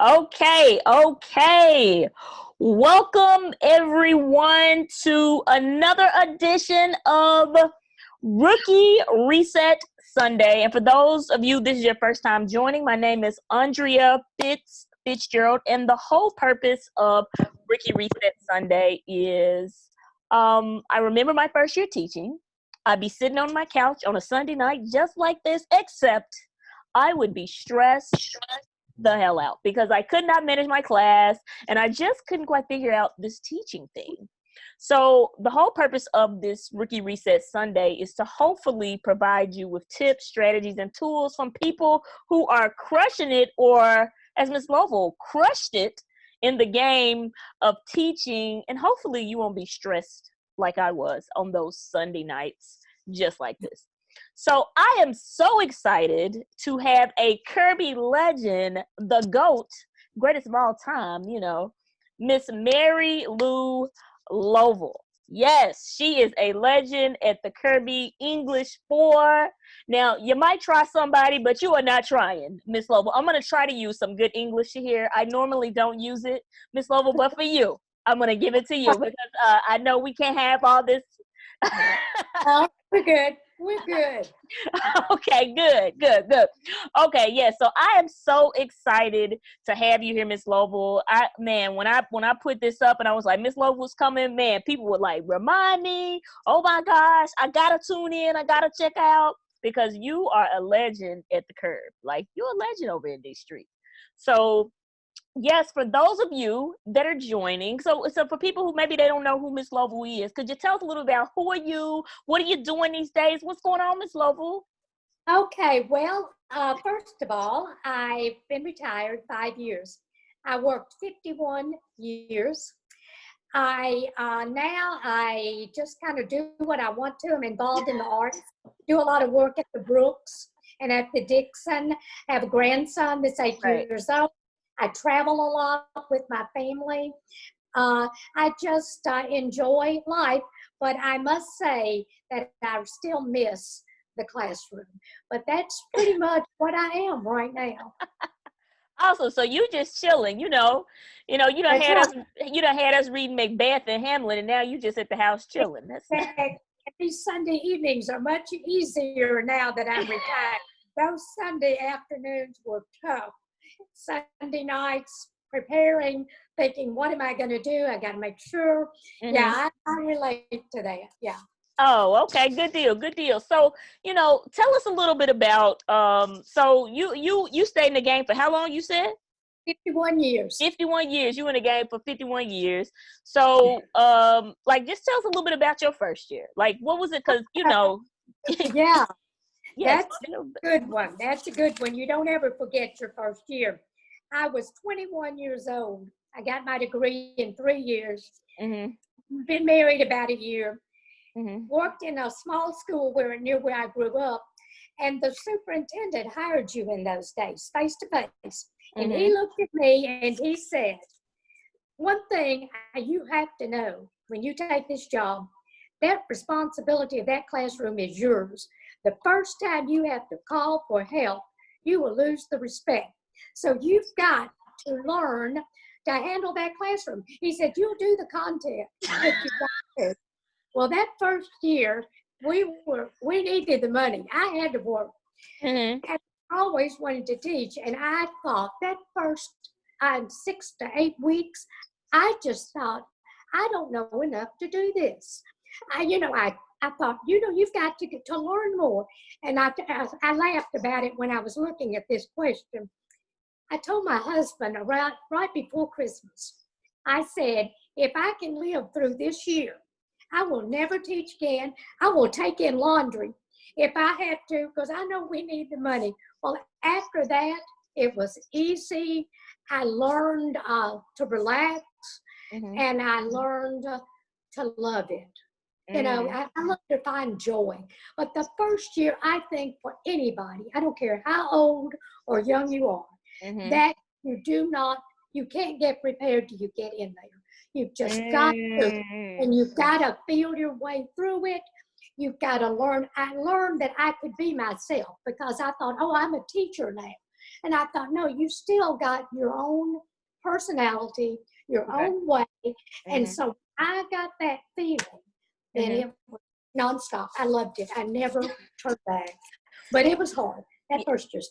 Okay. Welcome everyone to another edition of Rookie Reset Sunday. And for those of you, this is your first time joining, my name is Andrea Fitzgerald, and the whole purpose of Rookie Reset Sunday is I remember my first year teaching. I'd be sitting on my couch on a Sunday night just like this, except I would be stressed the hell out because I could not manage my class and I just couldn't quite figure out this teaching thing. So the whole purpose of this Rookie Reset Sunday is to hopefully provide you with tips, strategies, and tools from people who are crushing it, or as Miss Lovell, crushed it in the game of teaching. And hopefully you won't be stressed like I was on those Sunday nights just like this. So I am so excited to have a Kirby legend, the GOAT, greatest of all time, Miss Mary Lou Lovell. Yes, she is a legend at the Kirby English 4. Now, you might try somebody, but you are not trying, Miss Lovell. I'm going to try to use some good English here. I normally don't use it, Miss Lovell, but for you, I'm going to give it to you because I know we can't have all this. We're good. We're good. Okay, good. Okay, yeah. So I am so excited to have you here, Miss Lovell. When I put this up and I was like, Miss Lovell's coming, man, people would like remind me, oh my gosh, I gotta tune in, I gotta check out, because you are a legend at the curb. Like, you're a legend over in these streets. So yes, for those of you that are joining, so for people who maybe they don't know who Miss Lovell is, could you tell us a little about who are you? What are you doing these days? What's going on, Miss Lovell? Okay, well, first of all, I've been retired 5 years. I worked 51 years. I just kind of do what I want to. I'm involved in the arts, do a lot of work at the Brooks and at the Dixon. I have a grandson that's 8 years old. I travel a lot with my family. I just enjoy life, but I must say that I still miss the classroom. But that's pretty much what I am right now. Also, so you just chilling, you done That's had right. us reading Macbeth and Hamlet, and now you just at the house chilling. These Sunday evenings are much easier now that I'm retired. Those Sunday afternoons were tough. Sunday nights, preparing, thinking, what am I going to do? I got to make sure. Mm-hmm. Yeah, I relate to that. Yeah. Oh, okay. Good deal. So, tell us a little bit about, so you stayed in the game for how long, you said? 51 years. 51 years. You in the game for 51 years. So, just tell us a little bit about your first year. Like, what was it? Because, Yeah. yes. That's a good one. That's a good one. You don't ever forget your first year. I was 21 years old. I got my degree in 3 years. Mm-hmm. Been married about a year. Mm-hmm. Worked in a small school near where I grew up. And the superintendent hired you in those days, face to face. And he looked at me and he said, one thing you have to know when you take this job, that responsibility of that classroom is yours. The first time you have to call for help, you will lose the respect. So you've got to learn to handle that classroom. He said, you'll do the content, but you got to. Well, that first year, we needed the money. I had to work. And I always wanted to teach. And I thought that first 6 to 8 weeks, I just thought, I don't know enough to do this. I thought, you've got to get to learn more. And I laughed about it when I was looking at this question. I told my husband right before Christmas, I said, if I can live through this year, I will never teach again. I will take in laundry if I have to, because I know we need the money. Well, after that, it was easy. I learned to relax, and I learned to love it. I love to find joy. But the first year, I think for anybody, I don't care how old or young you are, that you can't get prepared till you get in there. You've just got to, and you've got to feel your way through it. You've got to learn. I learned that I could be myself because I thought, I'm a teacher now. And I thought, no, you still got your own personality, your own way. And so I got that feeling that it was nonstop. I loved it. I never turned back. But it was hard. That first year.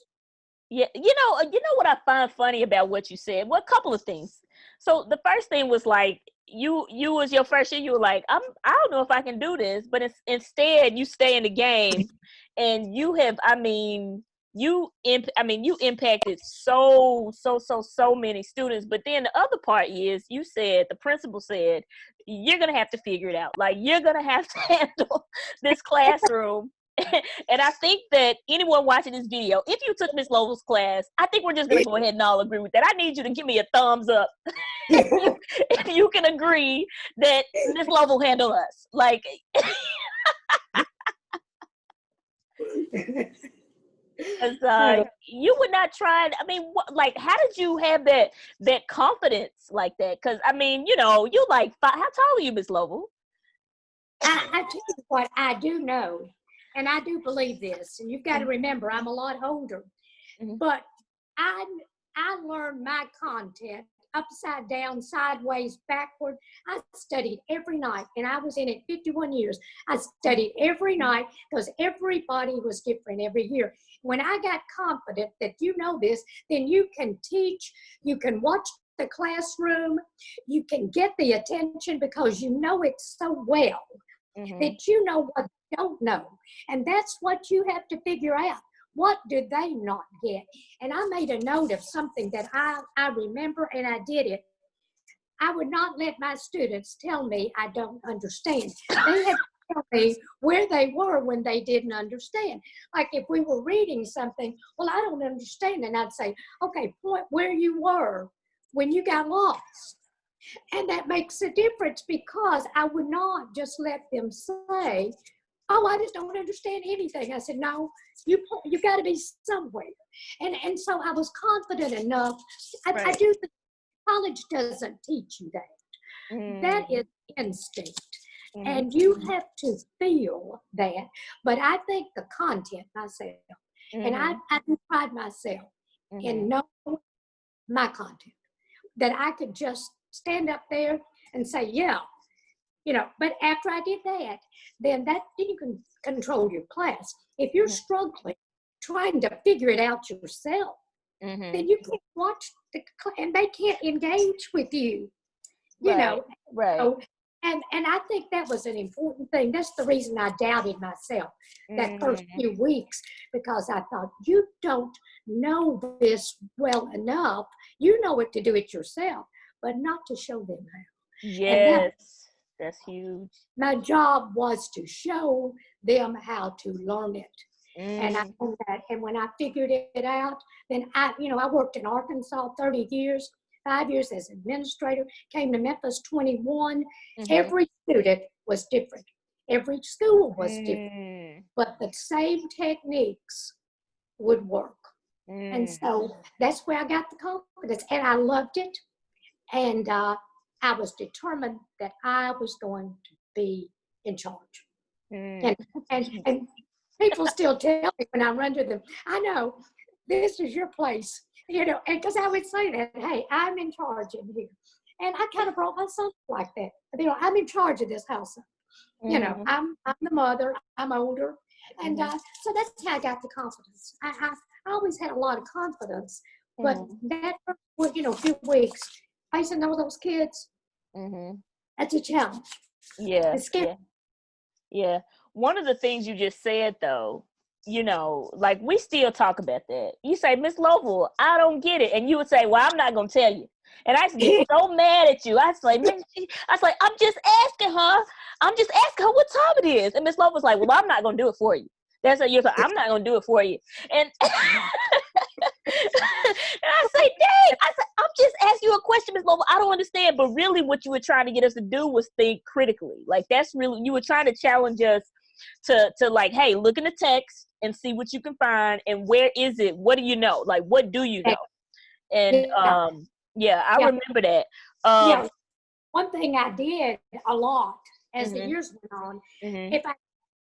Yeah, you know what I find funny about what you said? Well, a couple of things. So the first thing was like you was your first year. You were like, I don't know if I can do this, but instead you stay in the game, and you have. I mean, you impacted so many students. But then the other part is you said the principal said you're gonna have to figure it out. Like you're gonna have to handle this classroom. And I think that anyone watching this video, if you took Miss Lovell's class, I think we're just going to go ahead and all agree with that. I need you to give me a thumbs up if you can agree that Miss Lovell handled us. Like, you would not try. I mean, how did you have that confidence like that? Because I mean, you like how tall are you, Miss Lovell? I tell you what, I do know. And I do believe this, and you've got to remember, I'm a lot older, but I learned my content upside down, sideways, backward. I studied every night, and I was in it 51 years. I studied every night because everybody was different every year. When I got confident that you know this, then you can teach, you can watch the classroom, you can get the attention because you know it so well. That you know what they don't know. And that's what you have to figure out. What do they not get? And I made a note of something that I remember, and I did it. I would not let my students tell me I don't understand. They had to tell me where they were when they didn't understand. Like if we were reading something, well, I don't understand. And I'd say, okay, point where you were when you got lost. And that makes a difference because I would not just let them say, oh, I just don't understand anything. I said, no, you got to be somewhere. And so I was confident enough. I do think college doesn't teach you that. That is instinct. And you have to feel that. But I think the content myself, and I do pride myself in knowing my content, that I could just stand up there and say, yeah, but after I did that, then you can control your class. If you're struggling, trying to figure it out yourself, then you can't watch and they can't engage with you, you know. Right. So, and I think that was an important thing. That's the reason I doubted myself that first few weeks, because I thought, you don't know this well enough. You know what to do it yourself, but not to show them how. Yes, that's huge. My job was to show them how to learn it. And I learned that. And when I figured it out, then I worked in Arkansas 30 years, 5 years as administrator, came to Memphis 21. Every student was different. Every school was different. But the same techniques would work. And so that's where I got the confidence. And I loved it. And I was determined that I was going to be in charge. And people still tell me when I run to them, I know, this is your place, and because I would say that, hey, I'm in charge in here. And I kind of brought myself like that. I'm in charge of this house. I'm the mother, I'm older. And so that's how I got the confidence. I always had a lot of confidence, but that first, few weeks, facing all those kids, that's a challenge. Yeah. It's scary. Yeah. One of the things you just said, though, like we still talk about that. You say, Miss Lovell, I don't get it. And you would say, well, I'm not going to tell you. And I used to get so mad at you. I was like, I'm just asking her. I'm just asking her what time it is. And Miss Lovell was like, well, I'm not going to do it for you. That's what you're like, I'm not going to do it for you. And and I say, dang, I'm just asking you a question, Ms. Lovell. I don't understand. But really what you were trying to get us to do was think critically. Like that's really, you were trying to challenge us to like, hey, look in the text and see what you can find. And where is it? What do you know? Like, what do you know? And I remember that. One thing I did a lot as the years went on, if I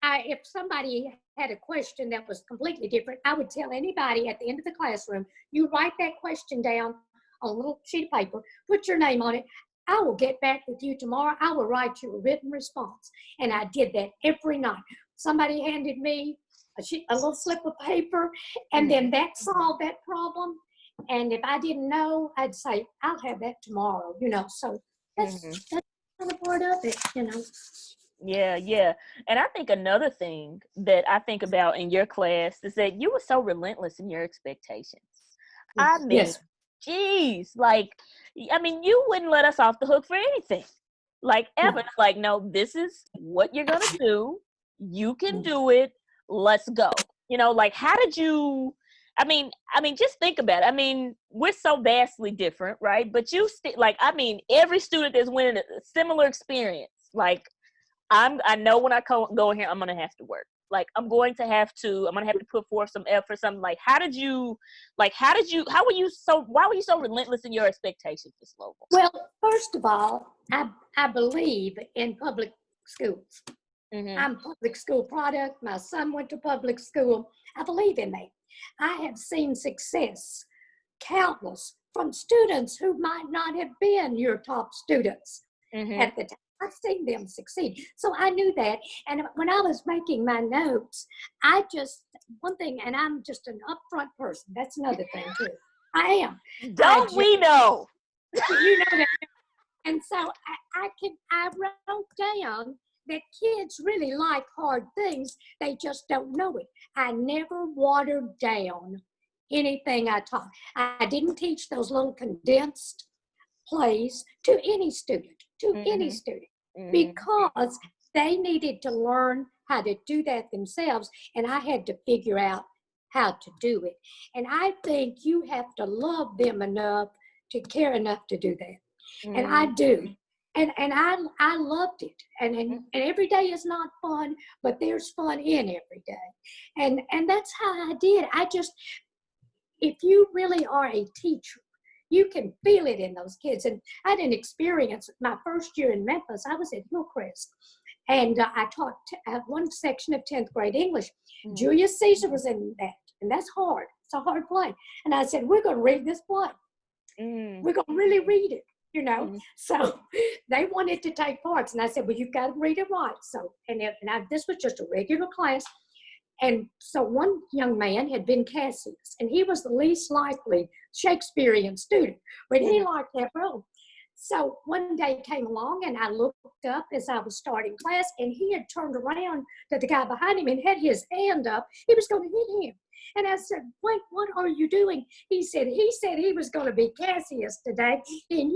if somebody had a question that was completely different, I would tell anybody at the end of the classroom, you write that question down on a little sheet of paper, put your name on it. I will get back with you tomorrow. I will write you a written response. And I did that every night. Somebody handed me a little slip of paper, and then that solved that problem. And if I didn't know, I'd say, I'll have that tomorrow, So that's kind of part of it, Yeah. And I think another thing that I think about in your class is that you were so relentless in your expectations. I mean, Yes. geez, you wouldn't let us off the hook for anything. Like, ever. It's like, no, this is what you're going to do. You can do it. Let's go. How did you, just think about it. We're so vastly different, right? But you every student that's winning a similar experience. I know when I go in here, I'm going to have to work. I'm going to have to put forth some effort, something why were you so relentless in your expectations, Ms. Lovell? Well, first of all, I believe in public schools. I'm a public school product. My son went to public school. I believe in that. I have seen success, countless, from students who might not have been your top students at the time. I've seen them succeed. So I knew that. And when I was making my notes, one thing, and I'm just an upfront person. That's another thing too. I am. Don't we know? You know that. And so I wrote down that kids really like hard things. They just don't know it. I never watered down anything I taught. I didn't teach those little condensed plays to any student, because they needed to learn how to do that themselves, and I had to figure out how to do it. And I think you have to love them enough to care enough to do that. And I do. And I loved it. And every day is not fun, but there's fun in every day. And that's how I did. If you really are a teacher, you can feel it in those kids. And I had an experience my first year in Memphis. I was at Hillcrest, and I taught one section of 10th grade English. Julius Caesar was in that, and that's hard. It's a hard play. And I said, we're going to read this play. We're going to really read it, So they wanted to take parts, and I said, well, you've got to read it right. So, this was just a regular class. And so one young man had been Cassius, and he was the least likely Shakespearean student, but he liked that role. So one day came along, and I looked up as I was starting class, and he had turned around to the guy behind him and had his hand up. He was going to hit him. And I said, wait, what are you doing? He said he was going to be Cassius today, and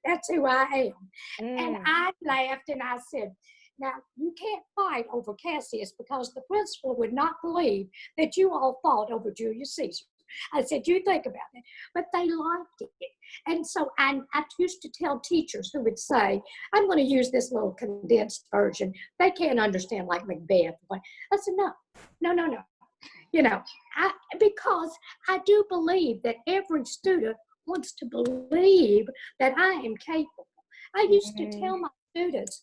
that's who I am. And I laughed, and I said, now, you can't fight over Cassius because the principal would not believe that you all fought over Julius Caesar. I said, you think about it. But they liked it. And so I used to tell teachers who would say, I'm going to use this little condensed version. They can't understand like Macbeth. I said, no. Because I do believe that every student wants to believe that I am capable. I used to tell my students,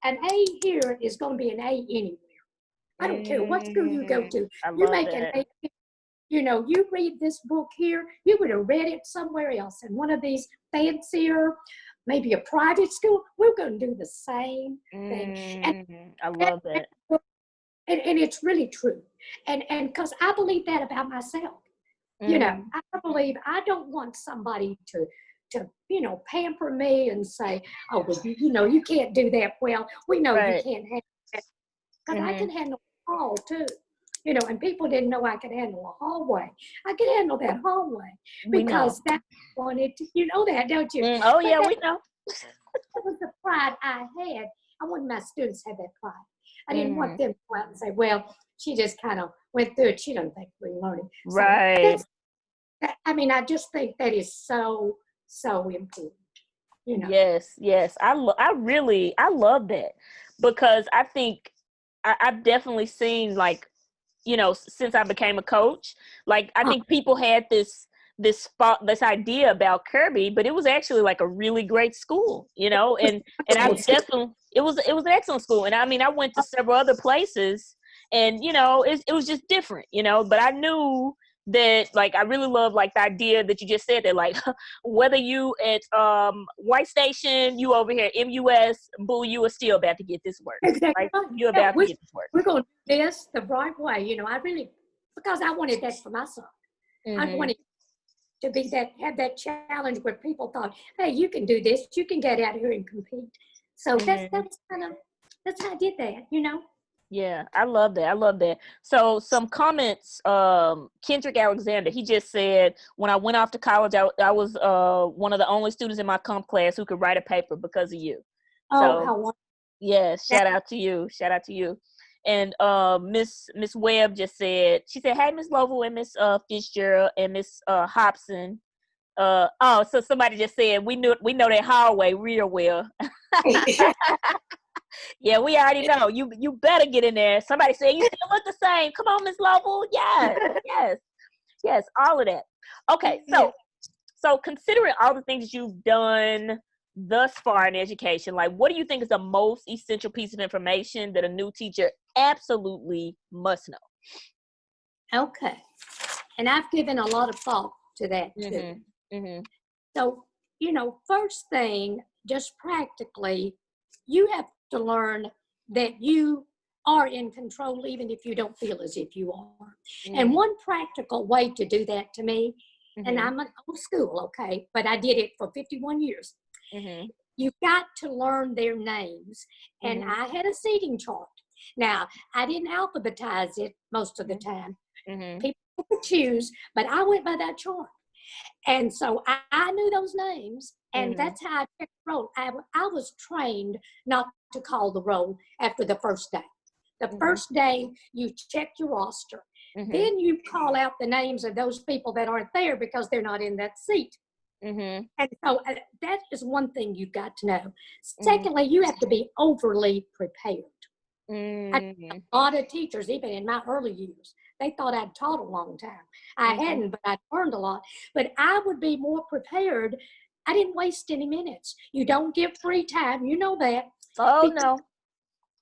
an A here is going to be an A anywhere. I don't care what school you go to. You make an A. You read this book here, you would have read it somewhere else in one of these fancier, maybe a private school. We're going to do the same thing. And I love that. And it's really true. And because I believe that about myself. I believe I don't want somebody to pamper me and say, oh, well, you can't do that well. We know you can't handle that. Because I can handle a hall too. And people didn't know I could handle a hallway. I could handle that hallway because that wanted to, that, don't you? Oh, yeah, we know. That was the pride I had. I wanted my students to have that pride. I didn't want them to go out and say, well, she just kind of went through it. She doesn't think we're learning. So right. I just think that is so important. Yes. I love that, because I think I've definitely seen, since I became a coach, I think people had this this idea about Kirby, but it was actually like a really great school, you know, and I definitely, it was an excellent school. And I mean, I went to several other places, and you know, it was just different, you know, but I knew that, like, I really love like the idea that you just said, that like whether you at White Station, you over here MUS, boo, you are still about to get this work. Exactly. Like, you're about to get this work. We're going to do this the right way. You know, I really, because I wanted that for my son. I wanted to be have that challenge where people thought, hey, you can do this, you can get out here and compete. So that's how I did that, you know. Yeah, I love that. I love that. So some comments, Kendrick Alexander, he just said, when I went off to college, I was one of the only students in my comp class who could write a paper because of you. Oh, so, how wonderful. Yeah, shout out to you. Shout out to you. And Miss Webb just said, she said, hey, Miss Lovell and Miss Fitzgerald and Miss Hobson. So somebody just said, we know that hallway real well. Yeah, we already know. You better get in there. Somebody said, you still look the same. Come on, Miss Lovell. Yes, all of that. Okay, so considering all the things you've done thus far in education, like, what do you think is the most essential piece of information that a new teacher absolutely must know? Okay. And I've given a lot of thought to that too. So, you know, first thing, just practically, you have to learn that you are in control even if you don't feel as if you are. And one practical way to do that to me, and I'm an old school, okay, but I did it for 51 years. You've got to learn their names. And I had a seating chart. Now, I didn't alphabetize it most of the time. People could choose, but I went by that chart. And so I knew those names, and that's how I checked the roll. I was trained not to call the roll after the first day. The first day, you check your roster. Then you call out the names of those people that aren't there because they're not in that seat. And so that is one thing you've got to know. Secondly, you have to be overly prepared. A lot of teachers, even in my early years, they thought I'd taught a long time. I hadn't, but I'd learned a lot. But I would be more prepared. I didn't waste any minutes. You don't give free time. You know that. Oh, no.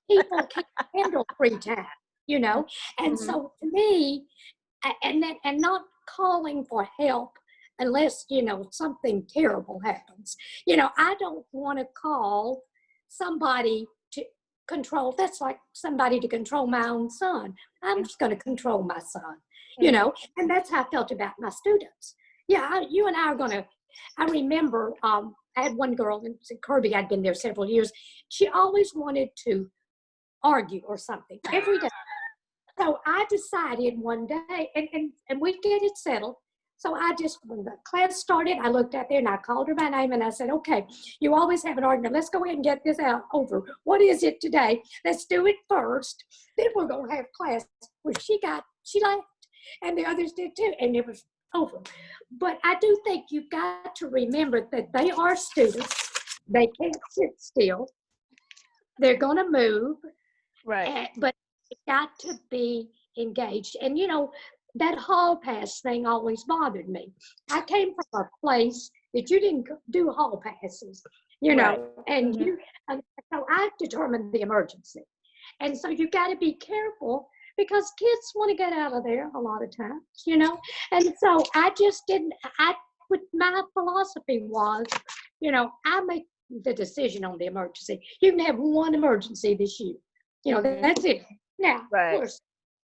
People can't handle free time, you know. And so to me, and not calling for help unless, you know, something terrible happens. You know, I don't want to call somebody to control. That's like somebody to control my own son. I'm just going to control my son, you know, and that's how I felt about my students. Yeah, you and I are going to, I remember I had one girl in Kirby, I'd been there several years. She always wanted to argue or something every day. So I decided one day, and we get it settled. So I just, when the class started, I looked out there and I called her by name and I said, okay, you always have an argument. Let's go ahead and get this out over. What is it today? Let's do it first. Then we're going to have class. Well, she laughed, and the others did too, and it was over. But I do think you've got to remember that they are students. They can't sit still. They're going to move. Right. But you've got to be engaged. And, you know, that hall pass thing always bothered me. I came from a place that you didn't do hall passes, you know, and so I determined the emergency. And so you got to be careful because kids want to get out of there a lot of times, you know. And so I just didn't, my philosophy was, you know, I make the decision on the emergency. You can have one emergency this year. You know, that's it. Now, of course,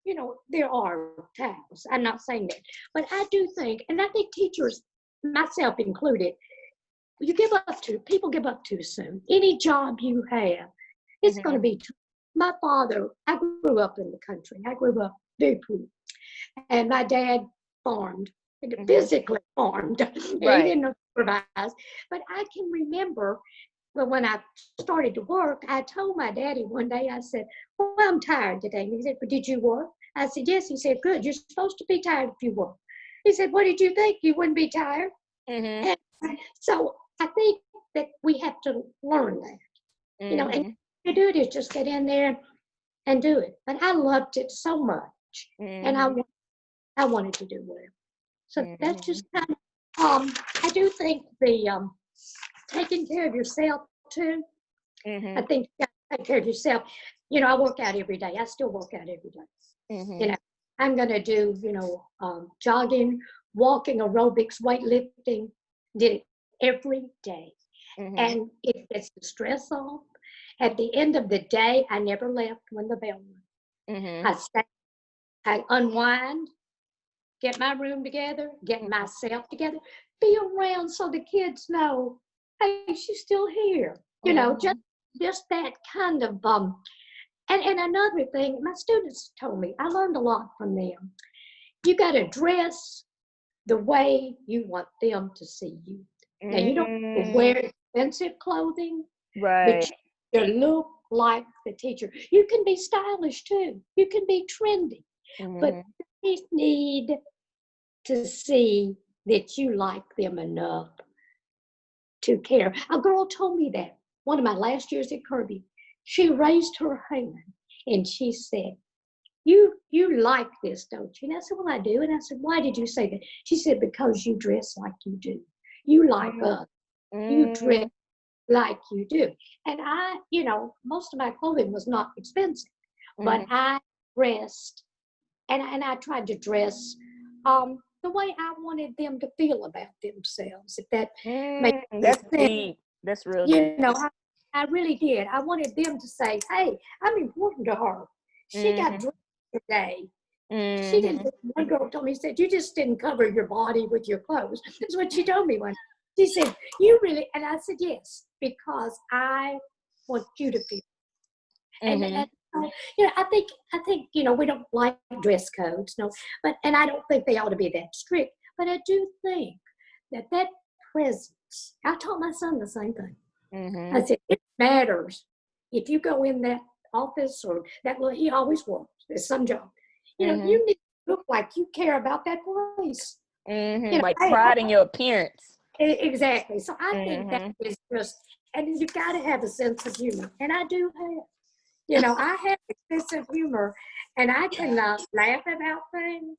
you know, there are times, I'm not saying that, but I do think, and I think teachers, myself included, people give up too soon. Any job you have, it's going to be, my father, I grew up in the country. I grew up very poor. And my dad farmed, physically farmed. He didn't supervise. But I can remember, well, when I started to work, I told my daddy one day, I said, well, I'm tired today. He said, but did you work? I said, yes. He said, good. You're supposed to be tired if you work. He said, what did you think? You wouldn't be tired? And so I think that we have to learn that, you know, and to do it is just get in there and do it. But I loved it so much. And I wanted to do well. So that's just kind of I do think the taking care of yourself too. Mm-hmm. I think you got to take care of yourself. You know, I work out every day. I still work out every day. Mm-hmm. You know, I'm going to do, jogging, walking, aerobics, weightlifting, did it every day. Mm-hmm. And it gets the stress off. At the end of the day, I never left when the bell rang. Mm-hmm. I stayed, I unwind, get my room together, get myself together, be around so the kids know, hey, she's still here. You know, just that kind of and another thing, my students told me, I learned a lot from them. You got to dress the way you want them to see you. Now, you don't wear expensive clothing, Right. but you look like the teacher. You can be stylish too. You can be trendy, but they need to see that you like them enough to care. A girl told me that one of my last years at Kirby. She raised her hand and she said, you like this, don't you? And I said, well, I do. And I said, why did you say that? She said, because you dress like you do. You like us. You dress like you do. And I, most of my clothing was not expensive, but I dressed and I tried to dress the way I wanted them to feel about themselves. If that makes that's sense. deep. That's real deep. I really did. I wanted them to say, hey, I'm important to her. She got dressed today. She didn't. One girl told me, said, you just didn't cover your body with your clothes. That's what she told me once. She said, you really, and I said, yes, because I want you to feel. And I think, we don't like dress codes, no, and I don't think they ought to be that strict, but I do think that presence, I taught my son the same thing. I said, it matters. If you go in that office or he always works, there's some job, you need to look like you care about that place. Like pride in your appearance. Exactly. So I think that is just, and you got to have a sense of humor. And I do have. I have a sense of humor, and I can laugh about things.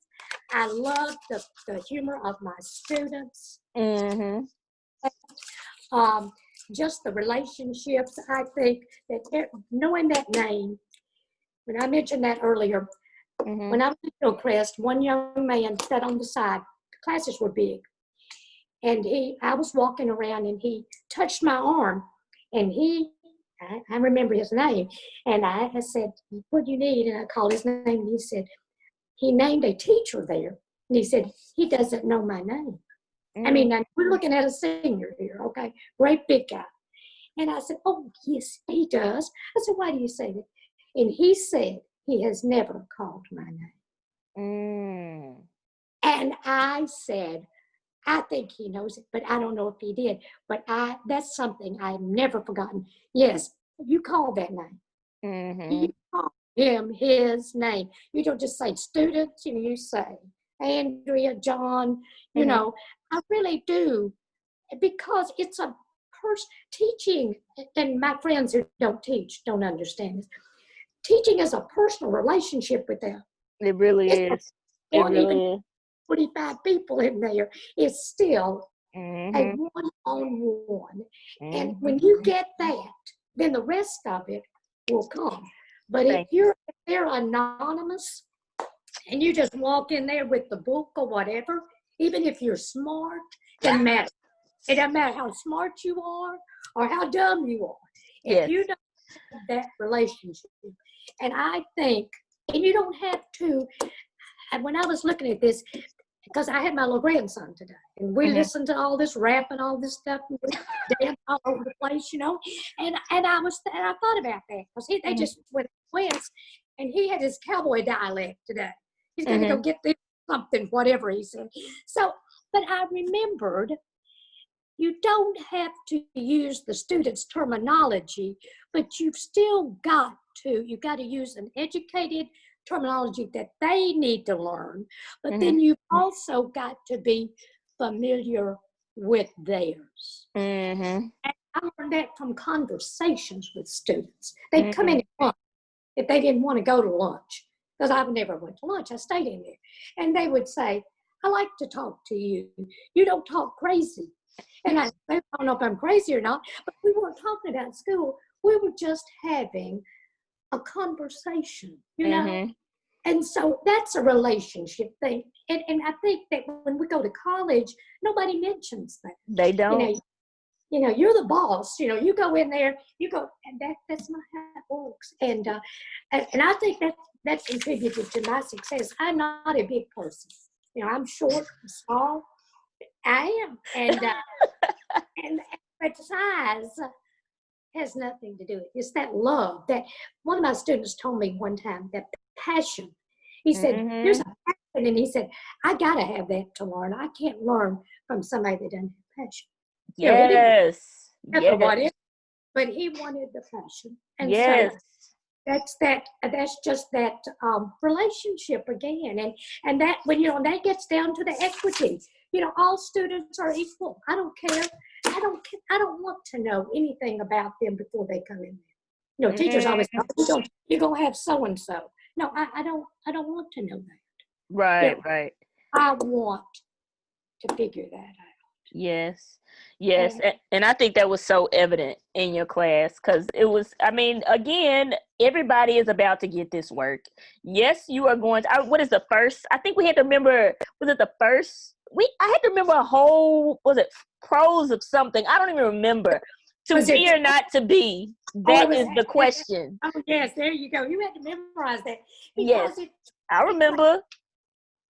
I love the humor of my students. Just the relationships. I think that knowing that name, when I mentioned that earlier, when I was at Hillcrest, one young man sat on the side. The classes were big, and I was walking around, and he touched my arm, and I remember his name, and I said, what do you need? And I called his name, and he said, he named a teacher there, and he said, he doesn't know my name. I mean, we're looking at a senior here, okay? Great big guy. And I said, oh, yes, he does. I said, why do you say that? And he said, he has never called my name. And I said, I think he knows it, but I don't know if he did. But that's something I've never forgotten. Yes, you call that name. You call him his name. You don't just say students, you say Andrea, John, I really do, because it's a teaching, and my friends who don't teach don't understand this. Teaching is a personal relationship with them. It really is. It really is. 45 people in there, it's still a one-on-one. And when you get that, then the rest of it will come. But if they're anonymous and you just walk in there with the book or whatever, even if you're smart, it doesn't matter. It doesn't matter how smart you are or how dumb you are. If you don't have that relationship, and I think, and you don't have to, and when I was looking at this, because I had my little grandson today, and we listened to all this rap and all this stuff, and we danced all over the place, and I thought about that, because they just went west, and he had his cowboy dialect today. He's going to go get this something, whatever he said. So, but I remembered, you don't have to use the students' terminology, but you've got to use an educated terminology that they need to learn, but then you've also got to be familiar with theirs. And I learned that from conversations with students. They'd come in at lunch if they didn't want to go to lunch, because I never went to lunch. I stayed in there. And they would say, I like to talk to you. You don't talk crazy. And I don't know if I'm crazy or not, but we weren't talking about school. We were just having a conversation, you know? Mm-hmm. And so that's a relationship thing. And I think that when we go to college, nobody mentions that. They don't. You're the boss. You go in there, you go, and that's not how it works. And I think that contributed to my success. I'm not a big person. I'm short and small. I am, and but size has nothing to do with it. It's that love that one of my students told me one time, that passion. He said, there's a passion, and he said, I got to have that to learn. I can't learn from somebody that doesn't have passion. Yes. Yes. But he wanted the passion. And yes. So that's just that relationship again. And that when that gets down to the equity, all students are equal. I don't care. I don't want to know anything about them before they come in there. Teachers always say, you're gonna have so and so. No, I don't want to know that. Right. I want to figure that out. Yes. And I think that was so evident in your class, because it was, again, everybody is about to get this work. Yes, you are going to, what is the first? I think we had to remember, was it the first? I had to remember a whole, was it prose of something? I don't even remember. To be or not to be, that is the question. Oh, yes, there you go. You had to memorize that. Yes, I remember.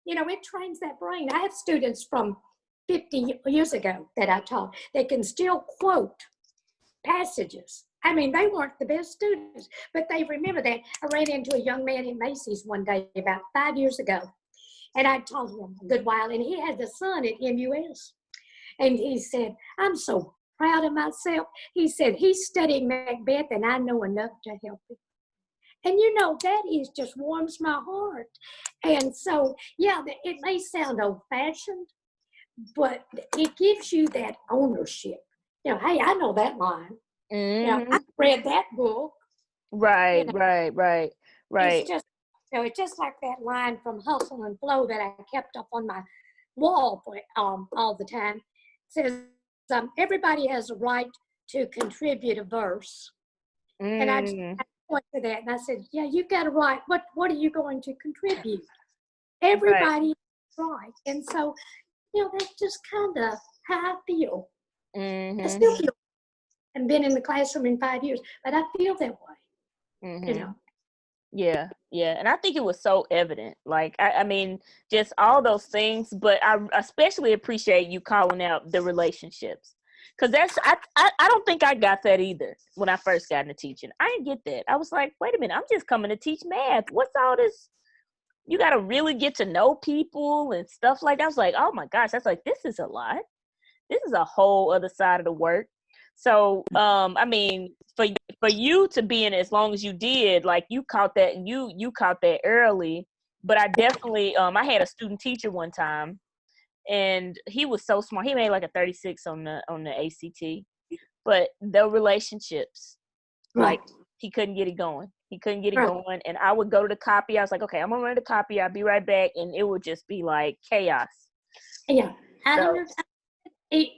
It trains that brain. I have students from 50 years ago that I taught. They can still quote passages. They weren't the best students, but they remember that. I ran into a young man in Macy's one day about 5 years ago, and I taught him a good while, and he had a son at MUS. And he said, I'm so proud of myself. He said, he's studying Macbeth, and I know enough to help him. And that just warms my heart. And so, yeah, it may sound old-fashioned, but it gives you that ownership. Hey, I know that line. I read that book. Right. It's just, it's just like that line from Hustle and Flow that I kept up on my wall for, all the time. It says, everybody has a right to contribute a verse. And I went to that and I said, yeah, you've got a right. What are you going to contribute? Everybody has a right. And so, that's just kind of how I feel. I still feel. I've been in the classroom in 5 years, but I feel that way. Yeah. And I think it was so evident. Like, just all those things, but I especially appreciate you calling out the relationships. Because I don't think I got that either when I first got into teaching. I didn't get that. I was like, wait a minute, I'm just coming to teach math. What's all this? You got to really get to know people and stuff like that. I was like, oh my gosh, that's like, this is a lot. This is a whole other side of the work. So, for you to be in as long as you did, like you caught that, and you caught that early. But I definitely, I had a student teacher one time, and he was so smart. He made like a 36 on the ACT, but the relationships, like he couldn't get it going. Going, and I would go to the copy. I was like, okay, I'm gonna run the copy. I'll be right back, and it would just be like chaos. Yeah, you've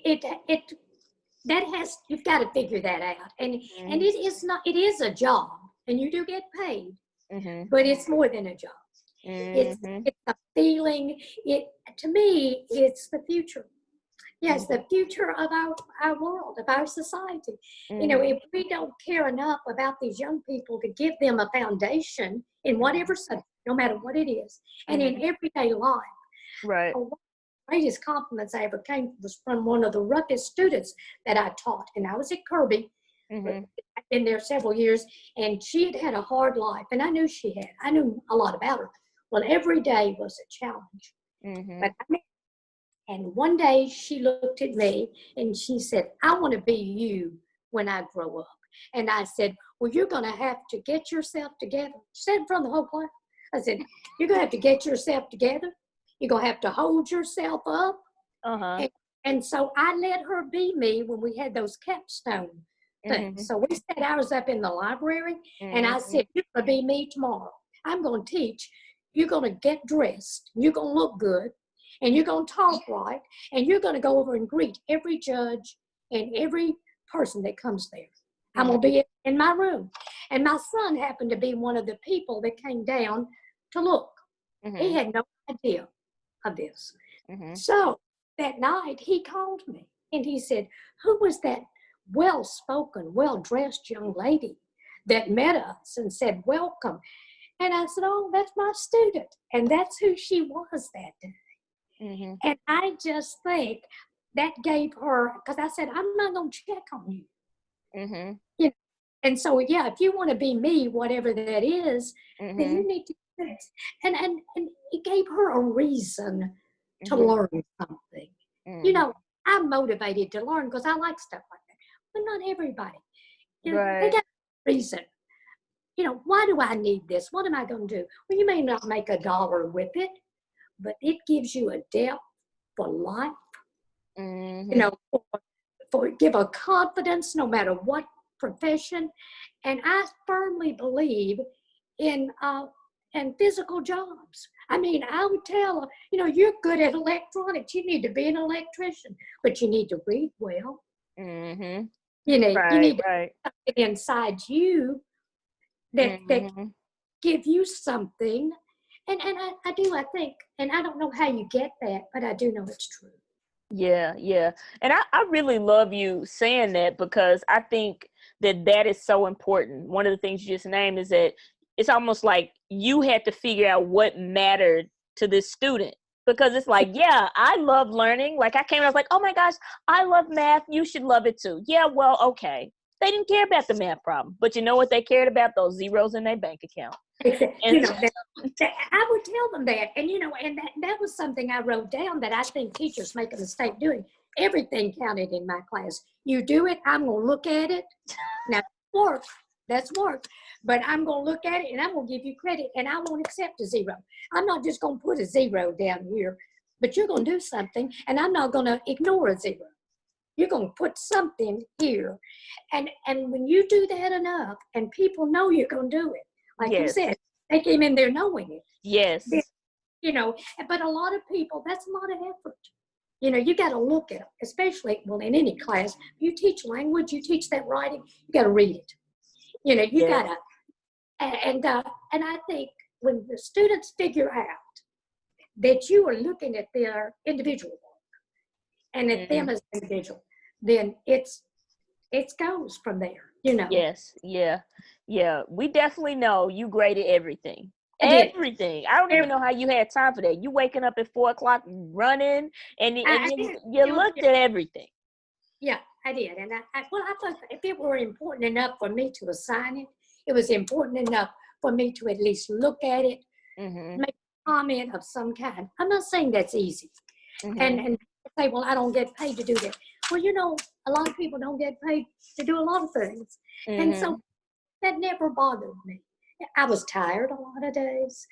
got to figure that out, and it is not. It is a job, and you do get paid, but it's more than a job. It's a feeling. To me, it's the future. Yes, the future of our world, of our society. If we don't care enough about these young people to give them a foundation in whatever subject, no matter what it is, and in everyday life. Right. One of the greatest compliments I ever came was from one of the roughest students that I taught, and I was at Kirby. I've been there several years, and she had a hard life, and I knew she had. I knew a lot about her. Well, every day was a challenge. But and one day she looked at me and she said, I want to be you when I grow up. And I said, well, you're going to have to get yourself together. She said in front of the whole class. I said, you're going to have to get yourself together. You're going to have to hold yourself up. And so I let her be me when we had those capstone things. So we set ours up in the library. And I said, you're going to be me tomorrow. I'm going to teach. You're going to get dressed. You're going to look good. and you're going to talk right, and you're going to go over and greet every judge and every person that comes there. I'm going to be in my room. And my son happened to be one of the people that came down to look. He had no idea of this. So that night he called me and he said, who was that well-spoken, well-dressed young lady that met us and said, welcome? And I said, oh, that's my student. And that's who she was that day. And I just think that gave her, because I said, I'm not going to check on you. You know? And so, yeah, if you want to be me, whatever that is, then you need to do this. And it gave her a reason to learn something. You know, I'm motivated to learn because I like stuff like that. But not everybody. You know, they got a reason. You know, why do I need this? What am I going to do? Well, you may not make $1 with it, but it gives you a depth for life. You know, give a confidence no matter what profession. And I firmly believe in physical jobs. I mean, I would tell her, you know, you're good at electronics. You need to be an electrician, but you need to read well. You know, you need to have something inside you that give you something. And I think, and I don't know how you get that, but I do know it's true. Yeah. And I really love you saying that because I think that is so important. One of the things you just named is that it's almost like you had to figure out what mattered to this student. Because it's like, yeah, I love learning. Like I came and I was like, oh my gosh, I love math. You should love it too. Yeah, well, okay. They didn't care about the math problem. But you know what they cared about? Those zeros in their bank account. You know, I would tell them that. And, you know, and that was something I wrote down that I think teachers make a mistake doing. Everything counted in my class. You do it, I'm going to look at it. Now, that's work. But I'm going to look at it and I'm going to give you credit and I won't accept a 0. I'm not just going to put a 0 down here, but you're going to do something and I'm not going to ignore a 0. You're going to put something here. And when you do that enough and people know you're going to do it, like you said, they came in there knowing it. Then, you know, but a lot of people, that's a lot of effort. You know, you got to look at them, especially, well, in any class, you teach language, you teach that writing, you got to read it. You know, you got to, and I think when the students figure out that you are looking at their individual work and at them as an individual, then it goes from there, you know. Yeah. We definitely know you graded everything. Everything. I don't even know how you had time for that. You waking up at 4:00 running and you looked at everything. Yeah, I did. And I thought if it were important enough for me to assign it, it was important enough for me to at least look at it, make a comment of some kind. I'm not saying that's easy. And say, well, I don't get paid to do that. Well, you know, a lot of people don't get paid to do a lot of things. And so that never bothered me. I was tired a lot of days,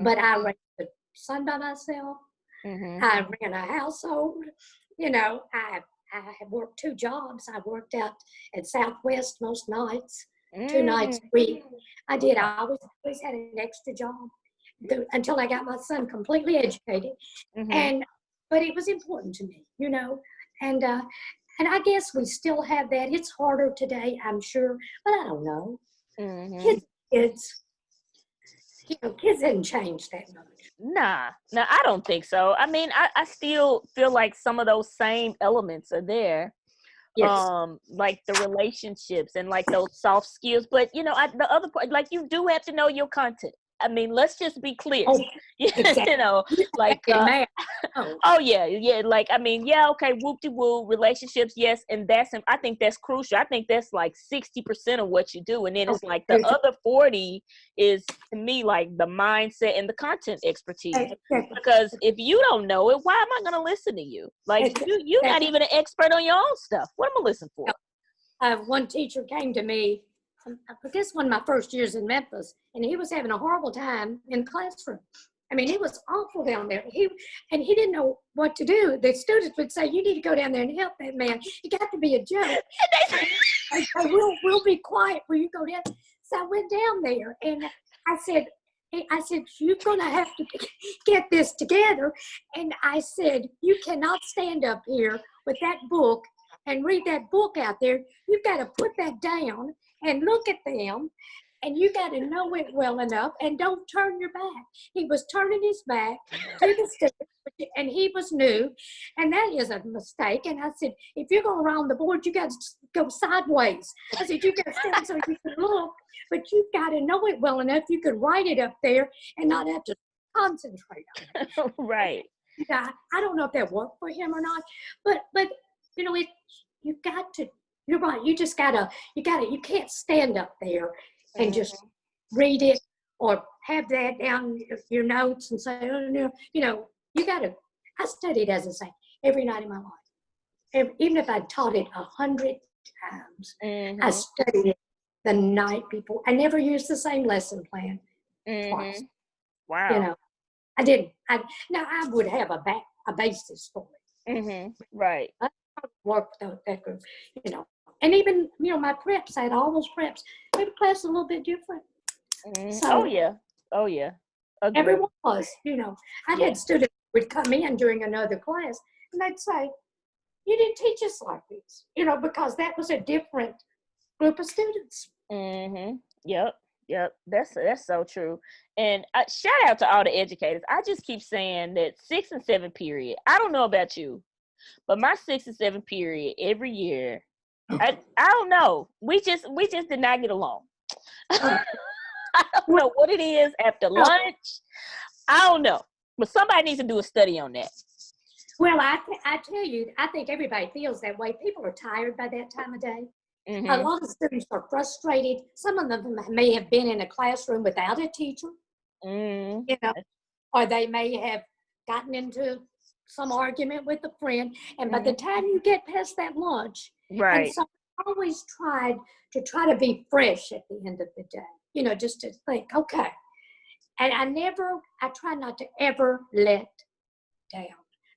but I raised a son by myself. I ran a household. You know, I had worked 2 jobs. I worked out at Southwest most nights, 2 nights a week. I did. I always had an extra job until I got my son completely educated. But it was important to me, you know, and I guess we still have that. It's harder today, I'm sure, but I don't know. Kids, you know, kids didn't change that much. Nah, I don't think so. I mean, I still feel like some of those same elements are there. Like the relationships and like those soft skills. But, you know, the other part, like you do have to know your content. I mean, let's just be clear. Exactly. You know, like, like, I mean, okay, whoop-de-woo, relationships, yes, and I think that's crucial. I think that's like 60% of what you do, and then it's like the other 40 is, to me, like the mindset and the content expertise. Because if you don't know it, why am I going to listen to you? Like, you're not even an expert on your own stuff. What am I listening for? One teacher came to me, I guess one of my first years in Memphis, and he was having a horrible time in the classroom. I mean, it was awful down there. He didn't know what to do. The students would say, you need to go down there and help that man. You got to be a joke. I we'll be quiet. Will you go down? So I went down there, and I said, I said, you're going to have to get this together. And I said, you cannot stand up here with that book and read that book out there. You've got to put that down and look at them. And you got to know it well enough, and don't turn your back. He was turning his back to the student, and he was new, and that is a mistake. And I said, if you're going around the board, you got to go sideways. I said, you got to stand so you can look, but you've got to know it well enough. You can write it up there and not have to concentrate on it. Right. I don't know if that worked for him or not, but you know, you've got to. You're right. You just gotta. You can't stand up there and just read it or have that down your notes and say, oh, no, you know, you got to, I studied, as I say, every night of my life. Even if I taught it 100 times, I studied it the night before. I never used the same lesson plan twice. Wow. You know, I didn't. Now, I would have a basis for it. Right. I work with that group, you know. And even, you know, my preps, I had all those preps. Every class is a little bit different. So, oh yeah. Agreed. Everyone was, you know. I had students who would come in during another class, and they'd say, you didn't teach us like this, you know, because that was a different group of students. Yep. That's so true. And shout out to all the educators. I just keep saying that 6 and 7 period. I don't know about you, but my 6 and 7 period every year, I don't know. We just did not get along. I don't know what it is after lunch. I don't know. But somebody needs to do a study on that. Well, I tell you, I think everybody feels that way. People are tired by that time of day. A lot of students are frustrated. Some of them may have been in a classroom without a teacher, you know, or they may have gotten into some argument with a friend. And by the time you get past that lunch, right. And so I always tried to be fresh at the end of the day, you know, just to think, okay. And I try not to ever let down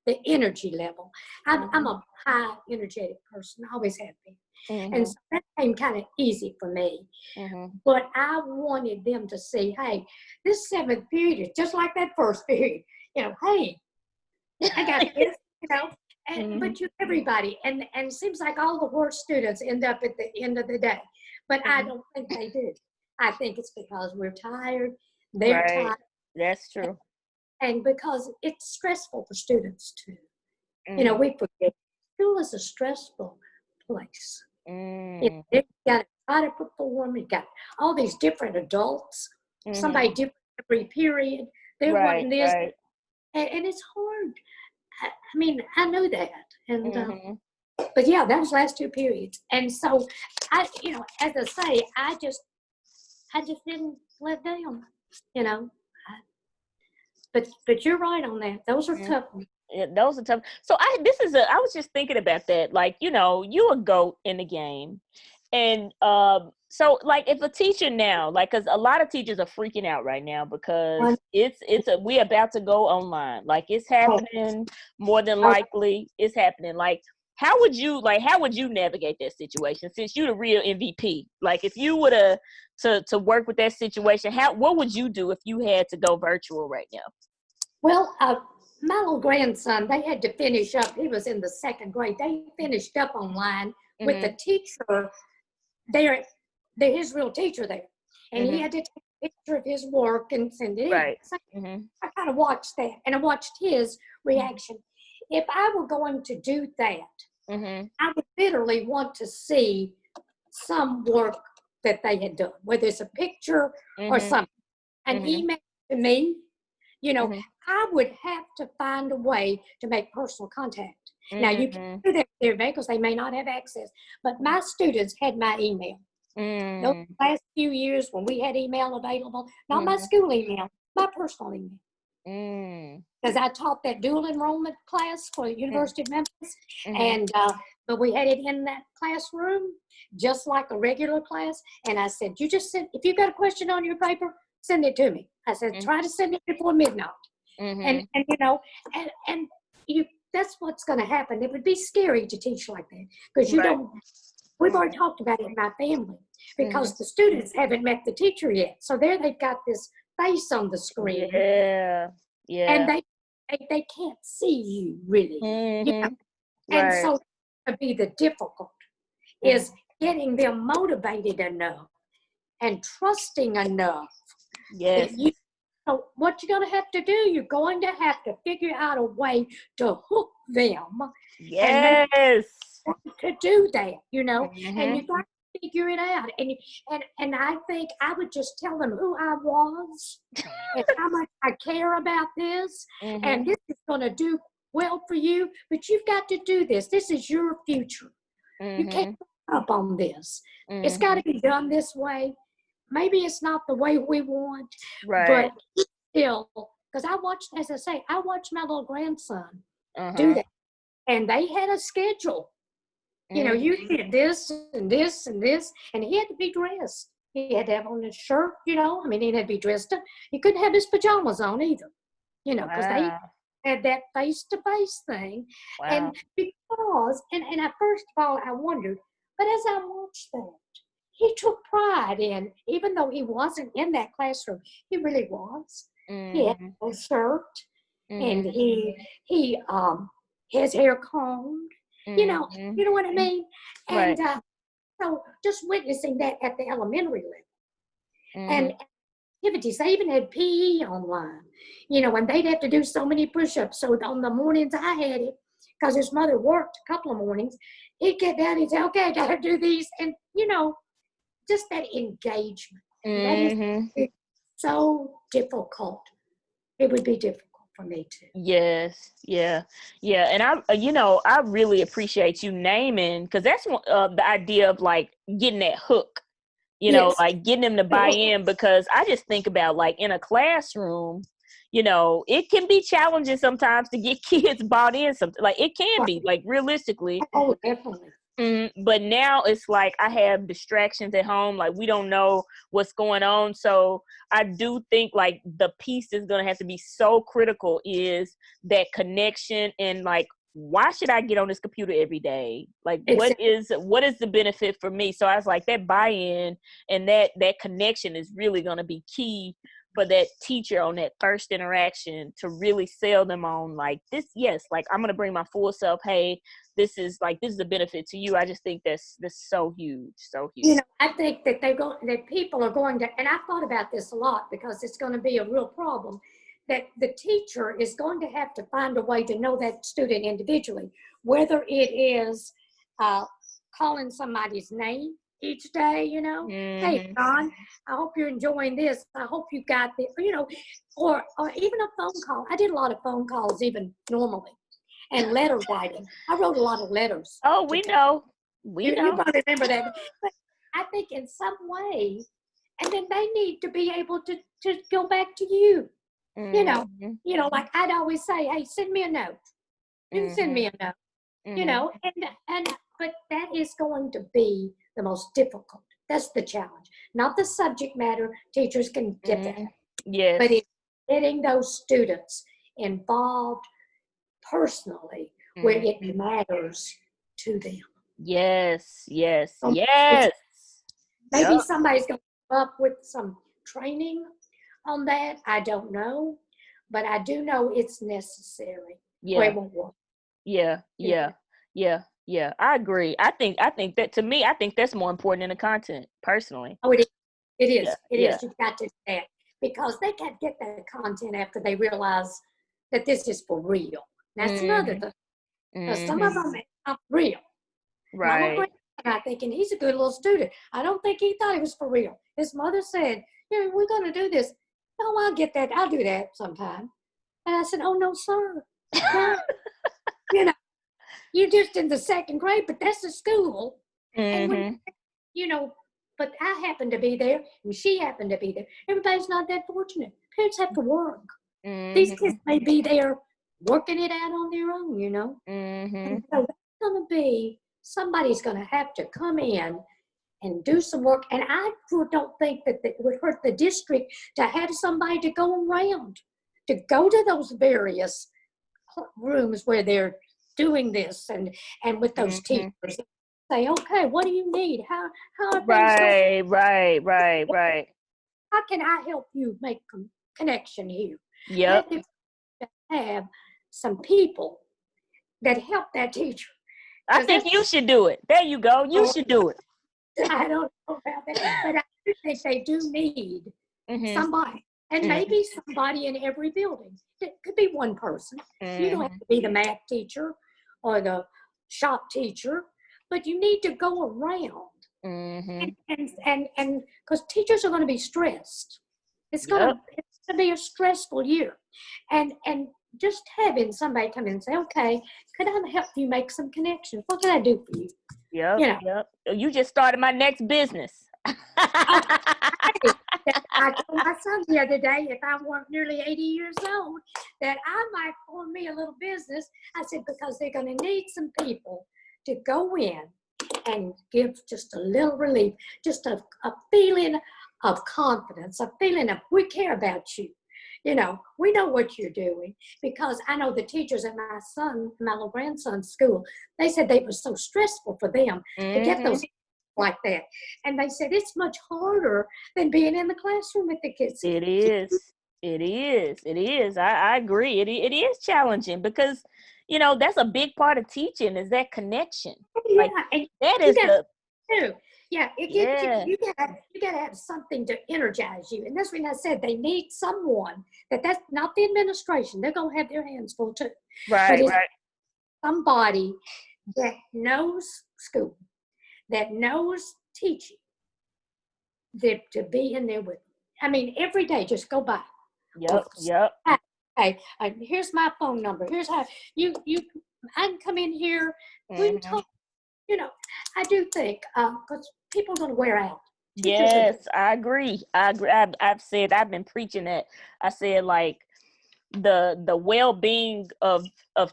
the energy level. I'm a high energetic person, always have been. And so that came kind of easy for me. But I wanted them to see, hey, this 7th period is just like that 1st period. You know, hey, I got this, you know. But everybody, and it seems like all the worst students end up at the end of the day. But I don't think they do. I think it's because we're tired, they're tired. That's true. And because it's stressful for students too. You know, we forget school is a stressful place. You got to try to perform. You got all these different adults, somebody different every period. They're wanting this, and it's hard. I mean, I know that, and but yeah, that was last 2 periods, and so you know, as I say, I just didn't let down, you know. But you're right on that; those are tough ones. Yeah, those are tough. So I was just thinking about that, like, you know, you a GOAT in the game, and so like if a teacher now, like, because a lot of teachers are freaking out right now because we about to go online, like it's happening more than likely, it's happening. Like, how would you navigate that situation since you're the real MVP? Like, if you were to work with that situation, what would you do if you had to go virtual right now? Well, my little grandson, they had to finish up. He was in the 2nd grade. They finished up online with the teacher there, his real teacher there. And he had to take a picture of his work and send it in. So I kind of watched that, and I watched his reaction. If I were going to do that, I would literally want to see some work that they had done, whether it's a picture or something, an email to me. You know, I would have to find a way to make personal contact. Now, you can do that because they may not have access, but my students had my email. Those last few years when we had email available, not my school email, my personal email. Because I taught that dual enrollment class for the University of Memphis, and but we had it in that classroom, just like a regular class. And I said, you just send, if you've got a question on your paper, send it to me. I said, try to send it before midnight. And you know, and you, that's what's going to happen. It would be scary to teach like that because you don't, we've already talked about it in my family because the students haven't met the teacher yet. So there they've got this face on the screen. Yeah. Yeah. And they can't see you really. You know? And Right. so to be the difficult is getting them motivated enough and trusting enough Yes. that you know what you're going to have to do. You're going to have to figure out a way to hook them and make Yes. to do that, you know, and Mm-hmm. you got to figure it out. And I think I would just tell them who I was and how much I care about this, Mm-hmm. and this is going to do well for you, but you've got to do this. This is your future. You can't Mm-hmm. give up on this. It's got Mm-hmm. to be done this way. Maybe it's not the way we want, Right. but still, because I watched, as I say, I watched my little grandson do Uh-huh. that, and they had a schedule. You know, Mm-hmm. you did this and this and this, and he had to be dressed. He had to have on his shirt, you know. I mean, he had to be dressed up. He couldn't have his pajamas on either, you know, because they Wow. had that face-to-face thing. Wow. And because, and I, first of all, I wondered, but as I watched that, he took pride in, even though he wasn't in that classroom, he really was. He had Mm-hmm. a shirt, and Mm-hmm. he his hair combed, you know, Mm-hmm. you know what I mean? And Right. so just witnessing that at the elementary level Mm-hmm. and activities, they even had PE online, you know, and they'd have to do so many push-ups. So on the mornings I had it, because his mother worked a couple of mornings, he'd get down, he'd say, okay, I got to do these. And, you know, just that engagement. And that is Mm-hmm. so difficult. It would be difficult for me too. Yes, yeah, yeah, and I really appreciate you naming because that's the idea of like getting that hook, Yes. like getting them to buy in. Because I just think about like in a classroom, it can be challenging sometimes to get kids bought in. Something like it can be like realistically. Oh, definitely. But now it's like I have distractions at home. Like we don't know what's going on. So I do think like the piece is going to have to be so critical is that connection and like, why should I get on this computer every day? Like Exactly. what is the benefit for me? So I was like that buy-in and that connection is really going to be key for that teacher on that first interaction to really sell them on like this. Yes. Like I'm going to bring my full self. Hey, this is a benefit to you. I just think that's so huge, so You huge. know, I think that that people are going to, and I've thought about this a lot because it's going to be a real problem, that the teacher is going to have to find a way to know that student individually, whether it is uh, calling somebody's name each day, you know, hey, Mm-hmm. John, I hope you're enjoying this. I hope you got this, you know, or even a phone call. I did a lot of phone calls even normally and letter writing. I wrote a lot of letters Oh, to we people. know. We You know. probably remember that. But I think in some way, and then they need to be able to go back to you. You know, Mm-hmm. like I'd always say, hey, send me a note. You can send Mm-hmm. me a note. You Mm-hmm. know, and but that is going to be the most difficult. That's the challenge. Not the subject matter. Teachers can get that, Mm-hmm. but Yes. it's getting those students involved personally where it Mm-hmm. matters to them. Yes. Yes. So Yes. maybe Yep. somebody's going to come up with some training on that. I don't know, but I do know it's necessary or it Yeah. won't work. Yeah. You know? Yeah. Yeah. Yeah. I agree. I think that to me, I think that's more important than the content, personally. Oh, it is. It Yeah. is. It Yeah. is. You've got to do that because they can't get that content after they realize that this is for real. That's another Mm-hmm. thing. Because some of Mm-hmm. them are not real. My little Right. grandson, I thinking he's a good little student. I don't think he thought he was for real. His mother said, "Yeah, we're going to do this." No, I'll get that. I'll do that sometime. And I said, "Oh no, sir, no. You know, you're just in the second grade, but that's a school. And when Mm-hmm. you know, but I happened to be there, and she happened to be there. Everybody's not that fortunate. Parents have to work. These kids Mm-hmm. may be there working it out on their own. You know, Mm-hmm. and so that's going to be somebody's going to have to come in and do some work. And I don't think that it would hurt the district to have somebody to go around, to go to those various rooms where they're doing this and with those Mm-hmm. teachers. Say, okay, what do you need? How are things going? Right. Right. Right. Right. how can I help you make connection here? Yep. Let them have some people that help that teacher. I think you should do it. There you go. You should do it. I don't know about that, but I do think they do need somebody, and maybe somebody in every building. It could be one person. You don't have to be the math teacher or the shop teacher, but you need to go around. And because teachers are going to be stressed. It's going to be a stressful year. And just having somebody come in and say, okay, could I help you make some connections? What can I do for you? You just started my next business. I told my son the other day, if I weren't nearly 80 years old, that I might form me a little business. I said, because they're going to need some people to go in and give just a little relief, just a feeling of confidence, a feeling of we care about you. We know what you're doing, because I know the teachers at my little grandson's school, they said they was so stressful for them to get those like that. And they said it's much harder than being in the classroom with the kids. It is. I agree. It is challenging because, that's a big part of teaching is that connection. Yeah, like, that is too. Yeah, you gotta have something to energize you. And that's when I said they need someone that's not the administration. They're gonna have their hands full too. Right, but right. Somebody that knows school, that knows teaching, to be in there with them. I mean, every day, just go by. Yep. Hey, here's my phone number. Here's how I can come in here. We can talk. I do think, because people are going to wear out. Yes, I agree. I've been preaching that. I said, like, the well-being of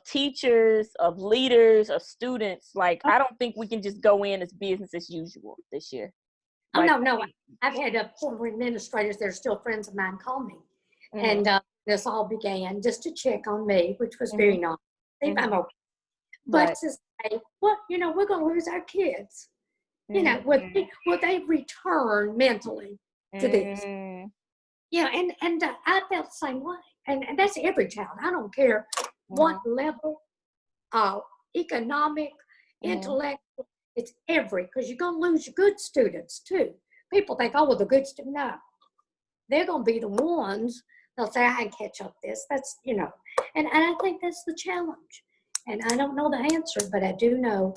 teachers, of leaders, of students, like, I don't think we can just go in as business as usual this year. Oh, no. I've had former administrators that are still friends of mine call me. And this all began just to check on me, which was very nice. I'm okay. But to say, well, we're going to lose our kids. Will they return mentally to this? And I felt the same way. And that's every child. I don't care what level, economic, intellectual, it's because you're going to lose your good students too. People think, oh, well, the good students, no. They're going to be the ones, they'll say, I can catch up this. That's, and I think that's the challenge. And I don't know the answer, but I do know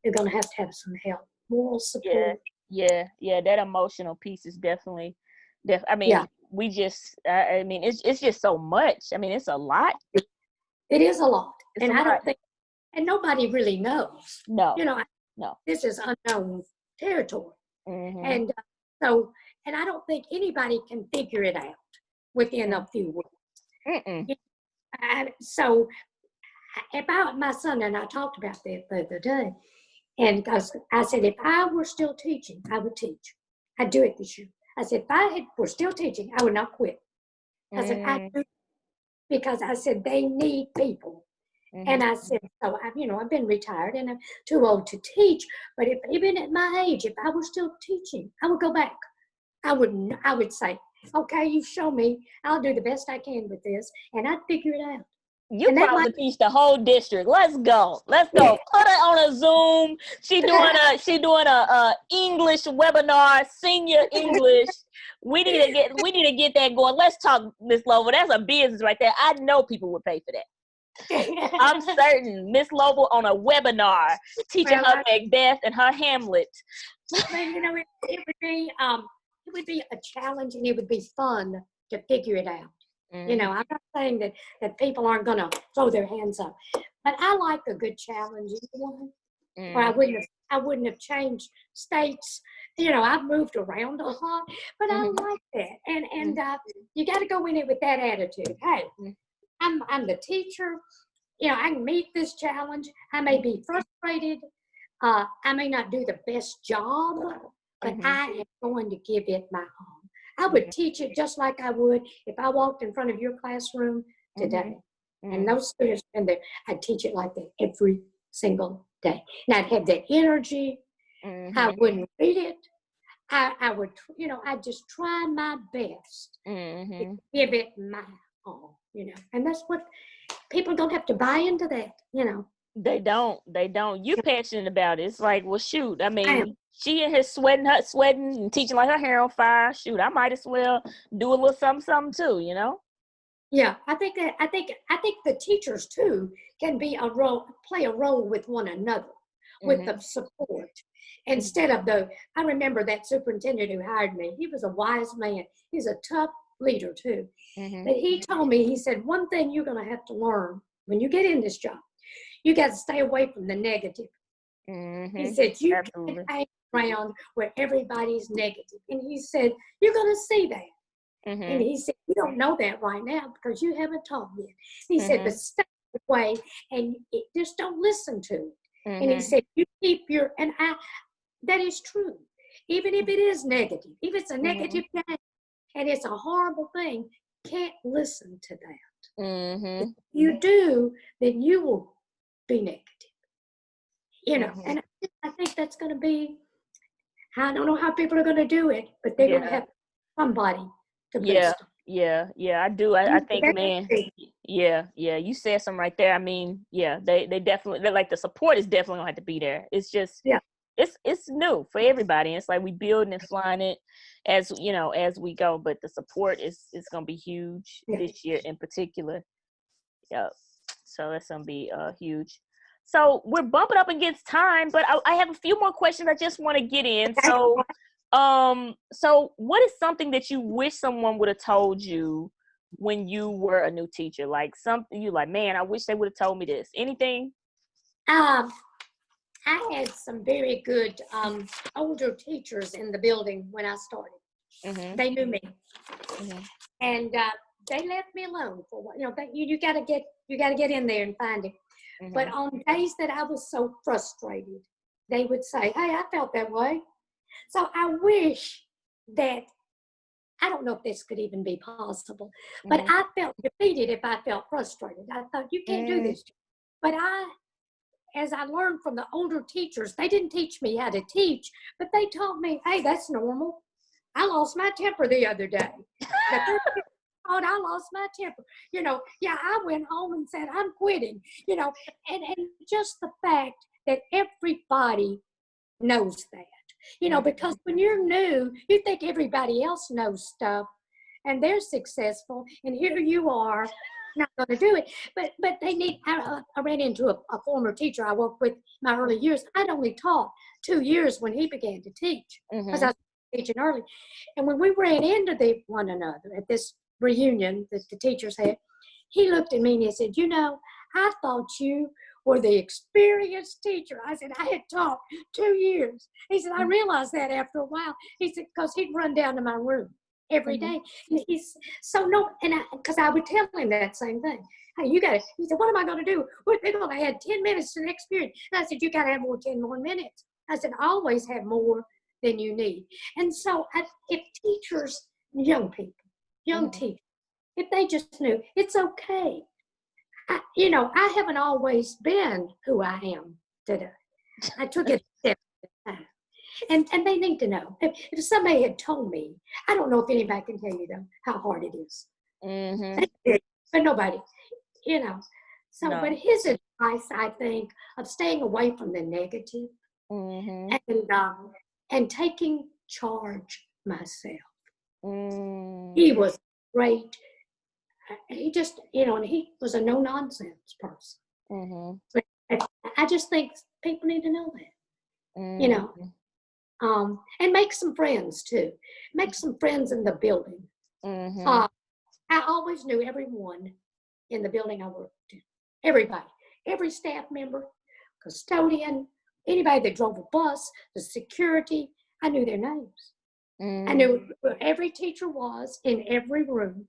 you're going to have some help, moral support. Yeah. That emotional piece is definitely. I mean, we just. I mean, it's just so much. I mean, it's a lot. It is a lot, and I don't think, and nobody really knows. No. No. This is unknown territory, and so, and I don't think anybody can figure it out within a few weeks. So. About my son, and I talked about that the other day, and I said, if I were still teaching, I would teach. I'd do it this year. I said, if I were still teaching, I would not quit. I said, I do, because I said, they need people. And I said, so I've been retired and I'm too old to teach, but even at my age, if I were still teaching, I would go back. I would say, okay, you show me, I'll do the best I can with this, and I'd figure it out. You probably teach the whole district. Let's go. Put her on a Zoom. She doing a English webinar, senior English. We need to get that going. Let's talk, Miss Lovell. That's a business right there. I know people would pay for that. I'm certain Miss Lovell on a webinar teaching her Macbeth and her Hamlet. It would be a challenge, and it would be fun to figure it out. I'm not saying that people aren't going to throw their hands up, but I like a good challenging one. Or I wouldn't have changed states. I've moved around a lot, but I like that. And you got to go in it with that attitude. Hey, I'm the teacher. I can meet this challenge. I may be frustrated. I may not do the best job, but I am going to give it my all. I would teach it just like I would if I walked in front of your classroom today. And those students in there, I'd teach it like that every single day. And I'd have that energy. I wouldn't read it. I would, I just try my best to give it my all, and that's what people don't have to buy into that. They don't. You're passionate about it. It's like, well, shoot. I I am. mean, she in here sweating and teaching like her hair on fire. Shoot, I might as well do a little something too. Yeah, I think the teachers too can play a role with one another, with the support. Instead of I remember that superintendent who hired me. He was a wise man. He's a tough leader too. But he told me, he said, one thing you're going to have to learn when you get in this job, you got to stay away from the negative. He said, you can't hang around where everybody's negative. And he said, you're going to see that. And he said, you don't know that right now because you haven't taught yet. He said, but stay away and just don't listen to it. And he said, you keep that is true. Even if it is negative, if it's a negative thing and it's a horrible thing, can't listen to that. If you do, then you will be negative. And I think that's going to be, I don't know how people are going to do it, but they're going to have somebody to boost them. Yeah, I do. I think, man, yeah, you said something right there. I mean, yeah, they definitely, they're like, the support is definitely gonna have to be there. It's just, it's new for everybody. It's like we building and flying it as we go, but the support is gonna be huge this year in particular. Yeah, so that's gonna be huge. So we're bumping up against time, but I have a few more questions I just want to get in. So what is something that you wish someone would have told you when you were a new teacher? Like something you like, man, I wish they would have told me this. Anything? I had some very good older teachers in the building when I started. They knew me, and they left me alone for a while. But you got to get in there and find it. But on days that I was so frustrated, they would say, "Hey, I felt that way." So I wish that, I don't know if this could even be possible, but I felt defeated if I felt frustrated. I thought, you can't do this. But as I learned from the older teachers, they didn't teach me how to teach, but they taught me, hey, that's normal. I lost my temper the other day. I lost my temper. I went home and said, I'm quitting, and just the fact that everybody knows that, because when you're new, you think everybody else knows stuff and they're successful, and here you are not going to do it. But they need, I ran into a former teacher I worked with in my early years. I'd only taught 2 years when he began to teach, because I was teaching early. And when we ran into one another at this reunion that the teachers had, he looked at me and he said, I thought you were the experienced teacher. I said, I had taught 2 years. He said, I realized that after a while. He said, because he'd run down to my room every day. And because I would tell him that same thing. Hey, he said, what am I going to do? They're going to add 10 minutes to the next period. And I said, you got to have 10 more minutes. I said, I always have more than you need. And so if teachers, young teachers, if they just knew, it's okay. I haven't always been who I am today. I took it a step at a time. And they need to know. If somebody had told me, I don't know if anybody can tell you, though, how hard it is. But nobody, So, no. But his advice, I think, of staying away from the negative and taking charge myself. He was great. He just, and he was a no-nonsense person. But I just think people need to know that, and make some friends, too. Make some friends in the building. I always knew everyone in the building I worked in. Everybody. Every staff member, custodian, anybody that drove a bus, the security, I knew their names. I knew where every teacher was in every room.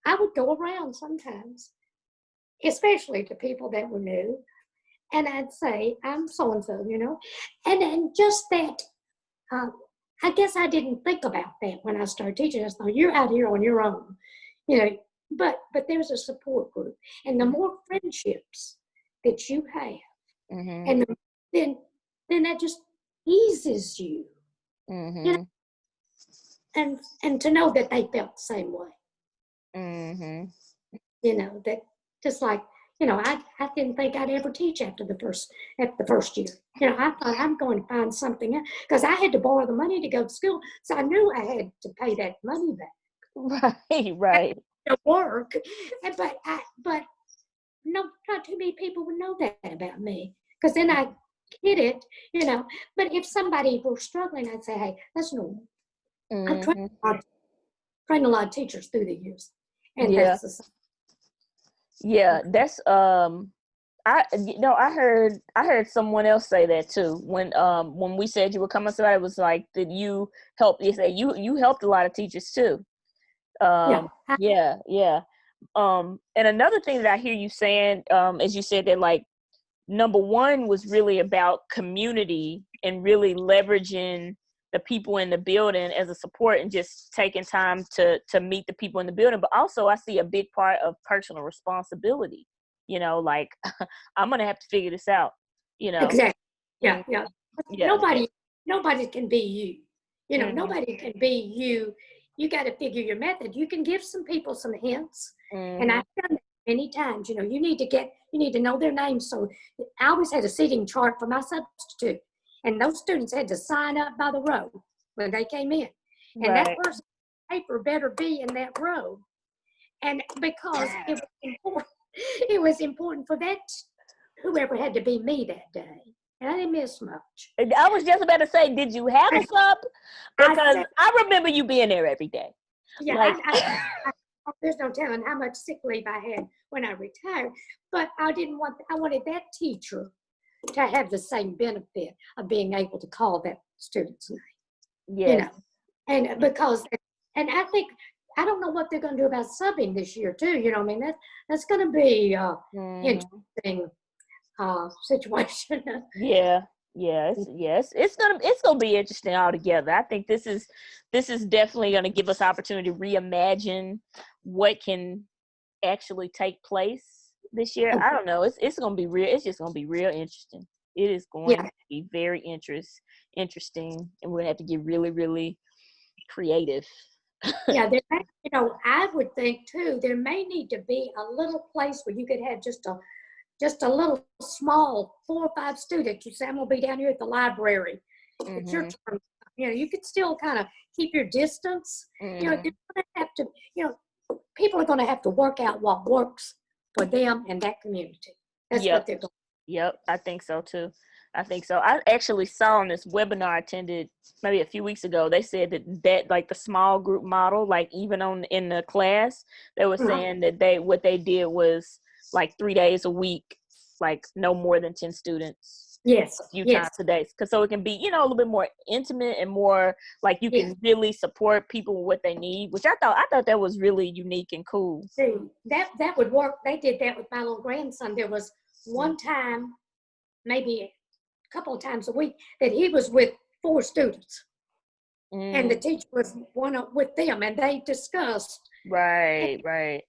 I would go around sometimes, especially to people that were new, and I'd say, I'm so-and-so, and just that, I guess I didn't think about that when I started teaching. I thought, you're out here on your own, but there's a support group, and the more friendships that you have, and then that just eases you. and to know that they felt the same way. Mm-hmm. That just like, I didn't think I'd ever teach after the first year. I thought I'm going to find something else because I had to borrow the money to go to school. So I knew I had to pay that money back. Right. To work. But no, not too many people would know that about me because then I get it. But if somebody were struggling, I'd say, hey, that's normal. I've Mm-hmm. trained a lot of teachers through the years, and Yeah. that's the same. Yeah, that's I heard someone else say that too. When we said you were coming, somebody was like, "Did you help?" You say you helped a lot of teachers too. Yeah. Yeah, yeah. And another thing that I hear you saying, as you said that like number one was really about community and really leveraging the people in the building as a support and just taking time to meet the people in the building. But also I see a big part of personal responsibility, like I'm going to have to figure this out, you know? Exactly. Yeah, Mm, yeah. yeah. Nobody can be you. Mm-hmm. Nobody can be you. You got to figure your method. You can give some people some hints, and Mm-hmm. I've done that many times. You need to know their names. So I always had a seating chart for my substitute, and those students had to sign up by the row when they came in, and that Right. person's paper better be in that row, and because it was important for that whoever had to be me that day. And I didn't miss much. I was just about to say, did you have a sub? I Because said, I remember you being there every day. yeah, Like, there's no telling how much sick leave I had when I retired. But I wanted that teacher to have the same benefit of being able to call that student's name, yes. And I don't know what they're going to do about subbing this year too. I mean, that's going to be interesting situation. Yeah, it's gonna be interesting altogether. I think this is definitely gonna give us opportunity to reimagine what can actually take place this year. I don't know. It's gonna be real. It's just gonna be real interesting. It is going Yeah, to be very interesting, and we're gonna have to get really, really creative. yeah. I would think too. There may need to be a little place where you could have just a little small 4 or 5 students. You say, I'm gonna be down here at the library. It's your Mm-hmm. turn. You could still kind of keep your distance. They're Mm-hmm. gonna have to. People are gonna have to work out what works for them and that community. That's Yep. what they're going. Yep, I think so too. I think so. I actually saw on this webinar I attended maybe a few weeks ago, they said that like the small group model, like even in the class, they were Uh-huh. saying that what they did was like 3 days a week, like no more than 10 students Yes, a few yes, times a day. Cause so it can be, a little bit more intimate and more like you yes. can really support people with what they need, which I thought that was really unique and cool. See, that would work. They did that with my little grandson. There was one time, maybe a couple of times a week, that he was with 4 students. And the Mm, teacher was with them, and they discussed. And right, right.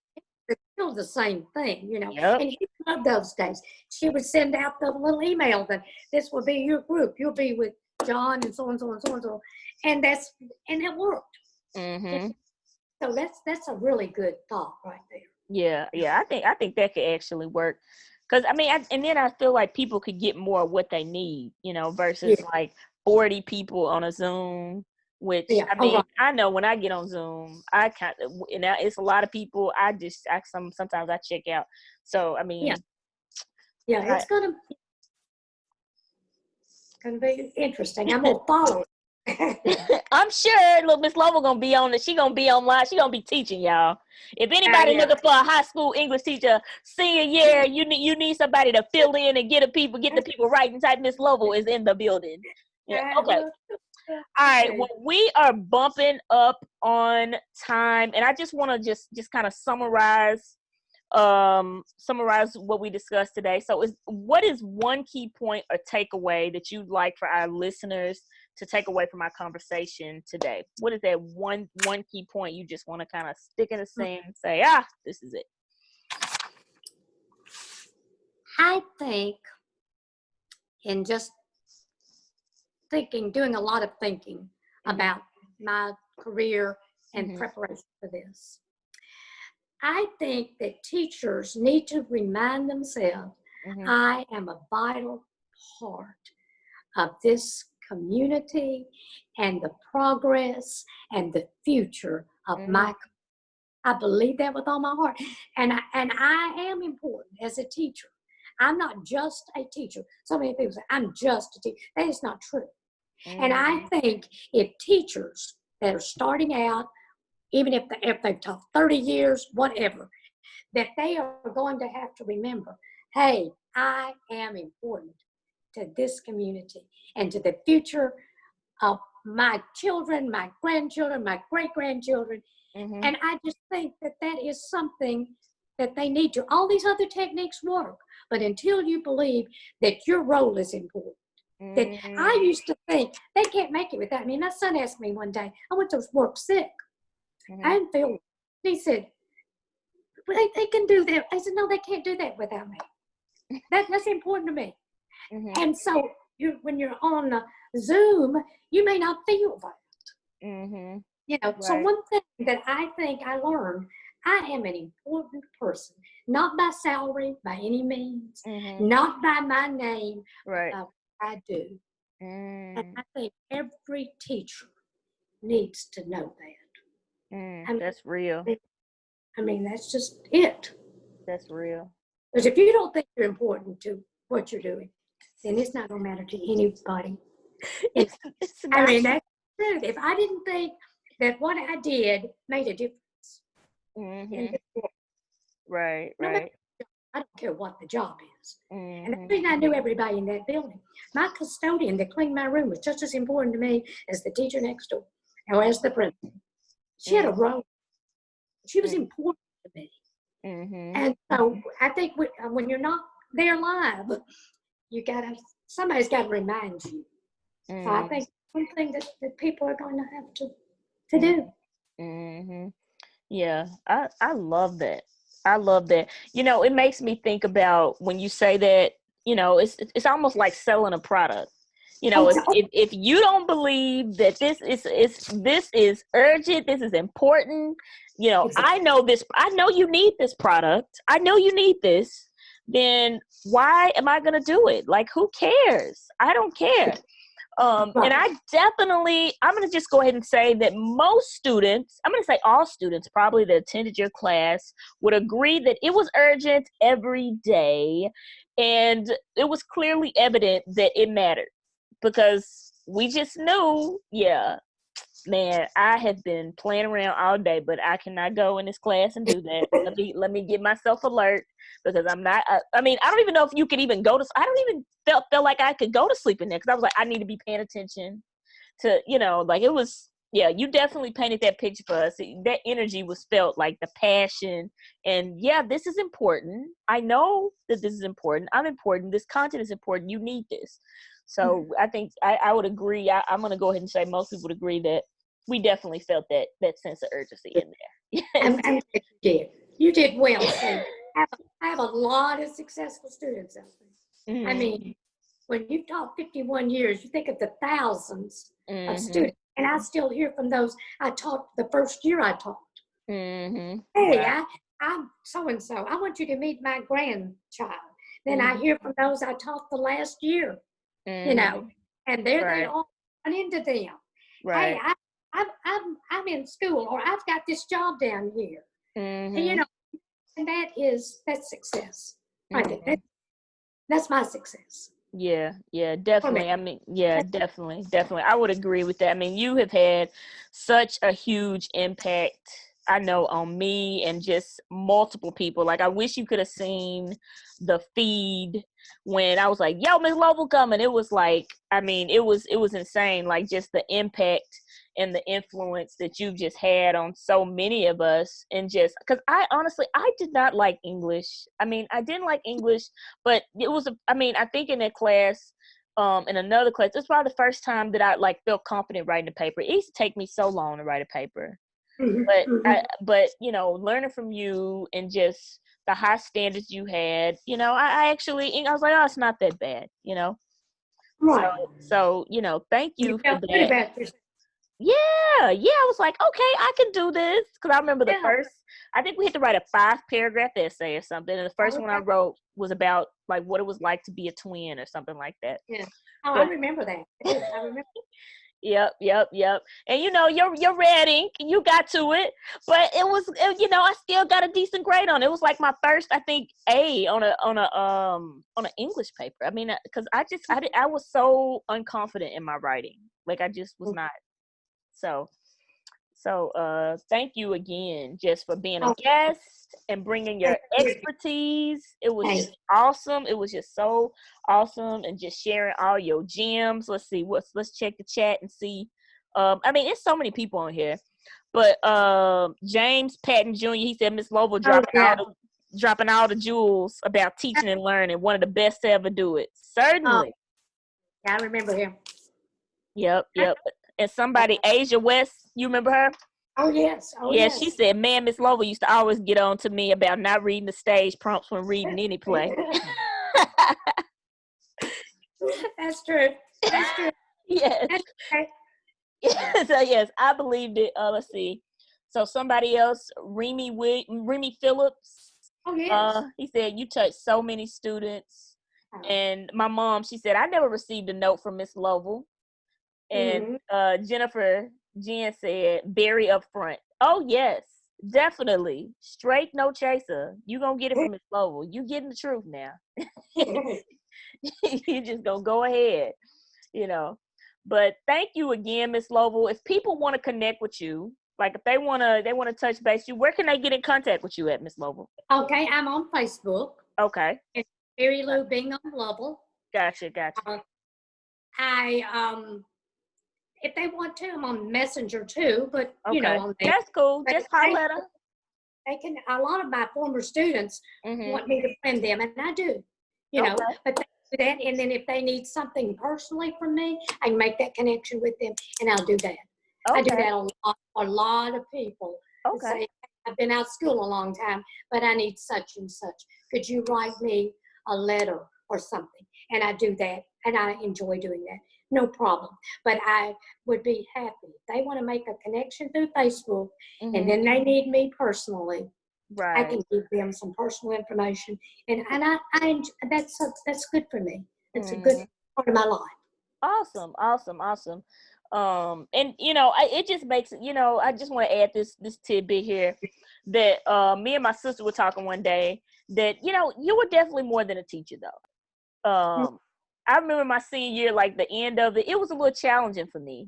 it's still the same thing. Yep. And he loved those days. She would send out the little email that this will be your group. You'll be with John and so and so and so and so, and it worked. Mm-hmm. So that's a really good thought right there. Yeah, yeah. I think that could actually work. Cause I mean, and then I feel like people could get more of what they need, Yeah, versus like 40 people on a Zoom. Which yeah. I Oh, mean, right. I know when I get on Zoom, I kind of, it's a lot of people. Sometimes I check out. So I Yeah, mean, yeah. I, It's gonna be interesting. I'm gonna follow it. I'm sure little Miss Lovell gonna be on it. She gonna be online. She gonna be teaching y'all. If anybody Yeah. looking for a high school English teacher senior year, you need somebody to fill in and get the people right and type. Miss Lovell is in the building. Yeah. Okay. All right. Okay. Well, we are bumping up on time, and I just want to just kind of summarize what we discussed today. So what is one key point or takeaway that you'd like for our listeners to take away from our conversation today? What is that one key point you just want to kind of stick in the sand and say, this is it? I think in just doing a lot of thinking about my career and Mm-hmm. preparation for this. I think that teachers need to remind themselves, Mm-hmm. I am a vital part of this community and the progress and the future of Mm-hmm. my. I believe that with all my heart. And I am important as a teacher. I'm not just a teacher. So many people say, I'm just a teacher. That is not true. And I Mm-hmm. think if teachers that are starting out, even if they've taught 30 years, whatever, that they are going to have to remember, hey, I am important to this community and to the future of my children, my grandchildren, my great-grandchildren. Mm-hmm. And I just think that that is something that they need to. All these other techniques work, but until you believe that your role is important, that I Mm-hmm. used to think they can't make it without me. My son asked me one day, I went to work sick. I didn't feel. He said, well, they can do that. I said, no, they can't do that without me. That's important to me. Mm-hmm. And so when you're on Zoom, you may not feel that. Mm-hmm. So Right. one thing that I think I learned, I am an important person, not by salary, by any means, Mm-hmm. not by my name, but Right. by what I do. And Mm. I think every teacher needs to know that. Mm. That's real. I mean, that's just it. That's real. Because if you don't think you're important to what you're doing, then it's not going to matter to anybody. And, It's I not. mean, that's the truth. If I didn't think that what I did made a difference in Mm-hmm. this world, Right. no matter, Right. I don't care what the job is. And the Mm-hmm. reason I knew everybody in that building, my custodian that cleaned my room was just as important to me as the teacher next door or as the principal. She had a role. She was important to me. Mm-hmm. And so I think when you're not there live, somebody's got to remind you. So I Mm-hmm. think one thing that people are going to have to do. Mm-hmm. Yeah, I love that. I love that. It makes me think about when you say that, it's almost like selling a product. If Oh, if you don't believe that this is urgent, this is important, exactly. I know you need this product. I know you need this. Then why am I going to do it? Like, who cares? I don't care. And Right. I'm going to just go ahead and say that most students, I'm going to say all students probably that attended your class would agree that it was urgent every day. And it was clearly evident that it mattered because we just knew, yeah, man, I have been playing around all day, but I cannot go in this class and do that. Let me get myself alert because I'm not. I mean, I don't even know if you could even go to. I don't even felt like I could go to sleep in there because I was like, I need to be paying attention to, like it was. Yeah, you definitely painted that picture for us. That energy was felt, like the passion, and yeah, this is important. I know that this is important. I'm important. This content is important. You need this. So I think I would agree. I'm going to go ahead and say most people would agree that we definitely felt that sense of urgency in there. Yes. I'm glad you did. You did well, Sam. I have a lot of successful students out there. I Mm-hmm. mean, when you've taught 51 years, you think of the thousands of Mm-hmm. students. And I still hear from those I taught the first year I taught. Mm-hmm. Hey, Wow. I'm so-and-so. I want you to meet my grandchild. Then I Mm-hmm. hear from those I taught the last year, Mm-hmm. and there they Right. all run into them. Hey, Right. I'm in school, or I've got this job down here. And, Mm-hmm. and that's success. Right there. Mm-hmm. That's my success Yeah, for me. definitely. I mean, yeah, definitely. I would agree with that. I mean, you have had such a huge impact, I know, on me and just multiple people. Like, I wish you could have seen the feed when I was like, "Yo, Miss Lovell coming." It was like, I mean, it was insane. Like, just the impact and the influence that you've just had on so many of us, and just because I honestly I did not like English. I mean, I didn't like English. But I mean, I think in that class, in another class, it's probably the first time that I like felt confident writing a paper. It used to take me so long to write a paper, Mhm, but mhm. learning from you and just the high standards you had, I actually, I was like, oh, it's not that bad. So Right. thank You you for felt good that. about yourself. I was like, okay, I can do this. Because I remember the Yeah. first, I think we had to write a 5-paragraph essay or something. And the first one I Okay. wrote was about like what it was like to be a twin or something like that. Yeah. Oh, I But remember that. I do. I remember. yep. And you're ready. You got to it. But I still got a decent grade on it. It was like my first, I think, A on an English paper. I mean, because I was so unconfident in my writing. Like I just was not. So thank you again just for being a Oh, guest and bringing your thank you. expertise. It was Thank just awesome. It was just so awesome and just sharing all your gems. Let's check the chat and see. I mean, it's so many people on here. But James Patton Jr., he said Miss Lovell Oh, yeah. dropping all the jewels about teaching and learning. One of the best to ever do it. Oh, Certainly. yeah, I remember him. Yep. And somebody, Asia West, you remember her? Oh, yes. Oh, Yeah, she yes. said, man, Miss Lovell used to always get on to me about not reading the stage prompts when reading any play. That's true. That's true. Yes. That's okay. So, yes, I believed it. Let's see. So, somebody else, Remy Phillips, Oh, yes. he said, you touched so many students. Oh. And my mom, she said, I never received a note from Miss Lovell. And Mm-hmm. Jennifer Jen said, very upfront. Oh, yes, definitely. Straight, no chaser. You gonna get it from Miss Lovell. You getting the truth now. You just gonna go ahead, you know. But thank you again, Miss Lovell. If people want to connect with you, like if they wanna touch base you, where can they get in contact with you at, Miss Lovell? Okay, I'm on Facebook. Okay. It's Mary Lou Bingham Lovell. Gotcha. Uh, I if they want to, I'm on Messenger too. But Okay. on there, That's cool. but Just holler at her. they can. A lot of my former students Mm-hmm. want me to friend them, and I do. Okay. But they do that, and then if they need something personally from me, I can make that connection with them, and I'll do that. I do Okay. that a lot of people that Okay. say, I've been out of school a long time, but I need such and such. Could you write me a letter or something? And I do that, and I enjoy doing that. No problem. But I would be happy. If they want to make a connection through Facebook, and then they need me personally, I Right. can give them some personal information. And that's good for me. It's a good part of my life. Awesome. And it just makes I just want to add this tidbit here that me and my sister were talking one day that you were definitely more than a teacher though. I remember my senior year, like the end of it was a little challenging for me,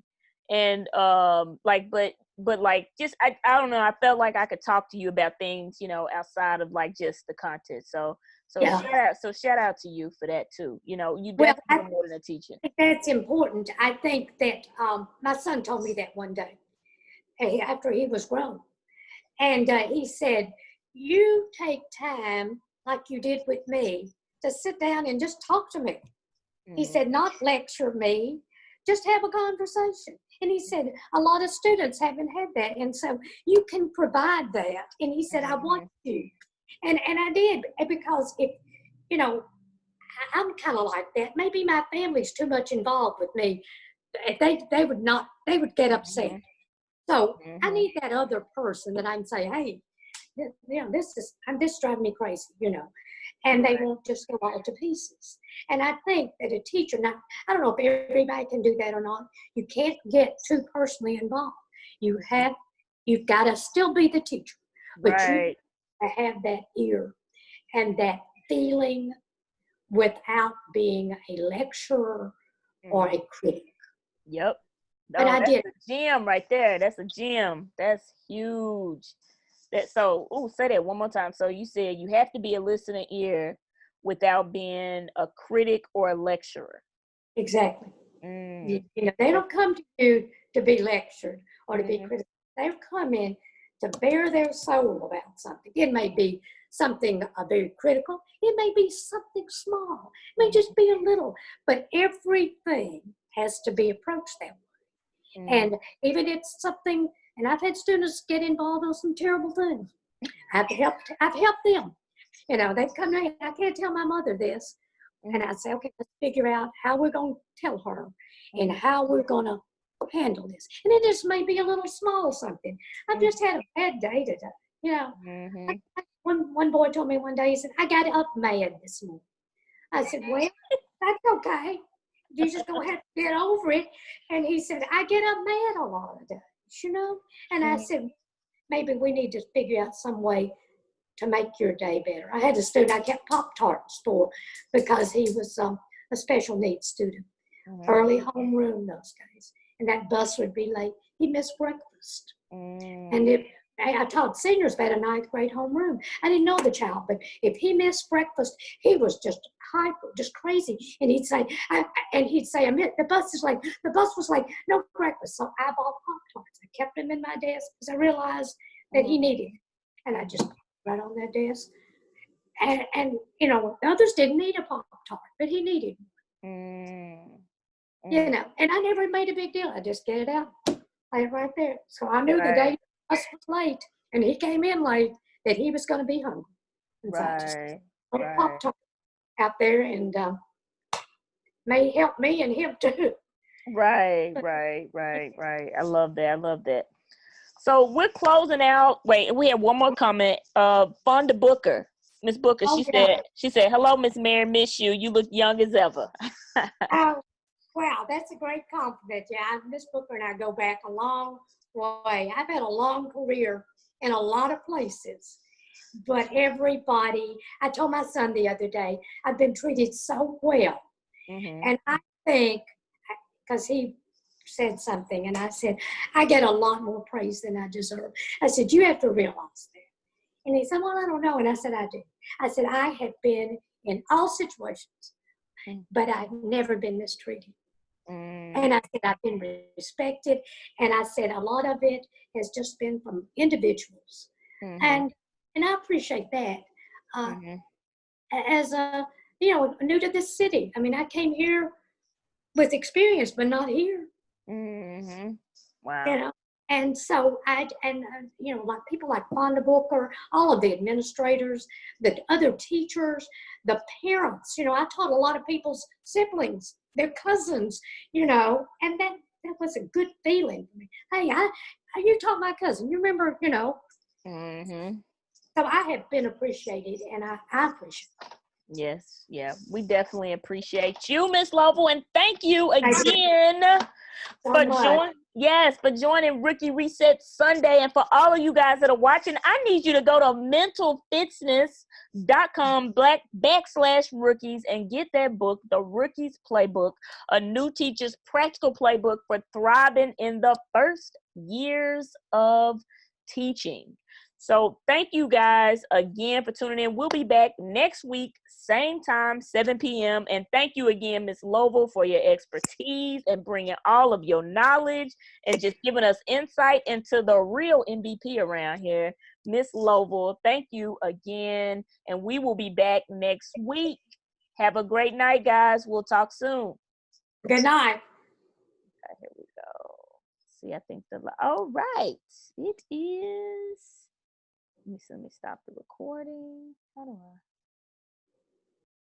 and but like just I don't know, I felt like I could talk to you about things outside of like just the content. So Yeah. shout out to you for that too. You Well, definitely are more than a teacher. think that's important. I think that my son told me that one day after he was grown. And he said, you take time like you did with me to sit down and just talk to me. He said, not lecture me, just have a conversation. And he said, a lot of students haven't had that. And so you can provide that. And he said, I want you. And I did, because I'm kind of like that. Maybe my family's too much involved with me. They would get upset. So I need that other person that I can say, hey, this driving me crazy, and they won't just go all to pieces. And I think that a teacher, now, I don't know if everybody can do that or not. You can't get too personally involved. You've got to still be the teacher, but Right. you have that ear and that feeling without being a lecturer or a critic. Yep. But I That's did. a gem right there. That's a gem. That's huge. Say that one more time. So you said you have to be a listening ear without being a critic or a lecturer. Exactly. They don't come to you to be lectured or to be critical. They come in to bare their soul about something. It may be something very critical. It may be something small. It may just be a little. But everything has to be approached that way. And even if it's something, and I've had students get involved in some terrible things. I've helped them. They come in, I can't tell my mother this. And I say, okay, let's figure out how we're going to tell her and how we're going to handle this. And it just may be a little small something. I've just had a bad day today. You know, Mm-hmm. one boy told me one day, he said, I got up mad this morning. I said, well, that's okay. You're just going to have to get over it. And he said, I get up mad a lot of days, you know? And I said, maybe we need to figure out some way to make your day better. I had a student I kept Pop-Tarts for because he was a special needs student. Early homeroom those days. And that bus would be late. He missed breakfast. And I taught seniors about a ninth grade homeroom. I didn't know the child, but if he missed breakfast, he was just hyper, just crazy. And he'd say, the bus was like, no breakfast. So I bought Pop-Tarts. I kept them in my desk because I realized that he needed it. And I just put it right on that desk. And you know, others didn't need a Pop-Tart, but he needed one. You know, and I never made a big deal. I just get it out, lay it right there. So I knew the day the bus was late and he came in late that he was going to be hungry. And so I just put a Pop-Tart out there and may help me and him too. Right. I love that. So we're closing out. Wait, we have one more comment. Fonda Booker. Miss Booker, she said, hello, Miss Mary, miss you. You look young as ever. Oh, wow, that's a great compliment. Yeah, Miss Booker and I go back a long way. I've had a long career in a lot of places, but everybody, I told my son the other day, I've been treated so well. And I think, because he said something, and I said, I get a lot more praise than I deserve. I said, you have to realize that. And he said, well, I don't know. And I said, I do. I said, I have been in all situations, but I've never been mistreated. And I said, I've been respected. And I said, a lot of it has just been from individuals. And I appreciate that. As a, you know, new to this city. I mean, I came here with experience, but not here. Wow. You know, and so you know, like people like Fonda Booker, all of the administrators, the other teachers, the parents, you know, I taught a lot of people's siblings, their cousins, you know, and that was a good feeling for me. Hey, you taught my cousin, you remember, you know. So I have been appreciated, and I appreciate it. Yes, yeah, we definitely appreciate you, Miss Lovell, and thank you again for joining Rookie Reset Sunday. And for all of you guys that are watching, I need you to go to mentalfitness.com/rookies and get that book, The Rookies Playbook, a new teacher's practical playbook for thriving in the first years of teaching. So thank you guys again for tuning in. We'll be back next week, same time, 7 p.m. And thank you again, Miss Lovell, for your expertise and bringing all of your knowledge and just giving us insight into the real MVP around here. Miss Lovell, thank you again. And we will be back next week. Have a great night, guys. We'll talk soon. Good night. Okay, here we go. See, I think all right. It is. Let me stop the recording. How do I?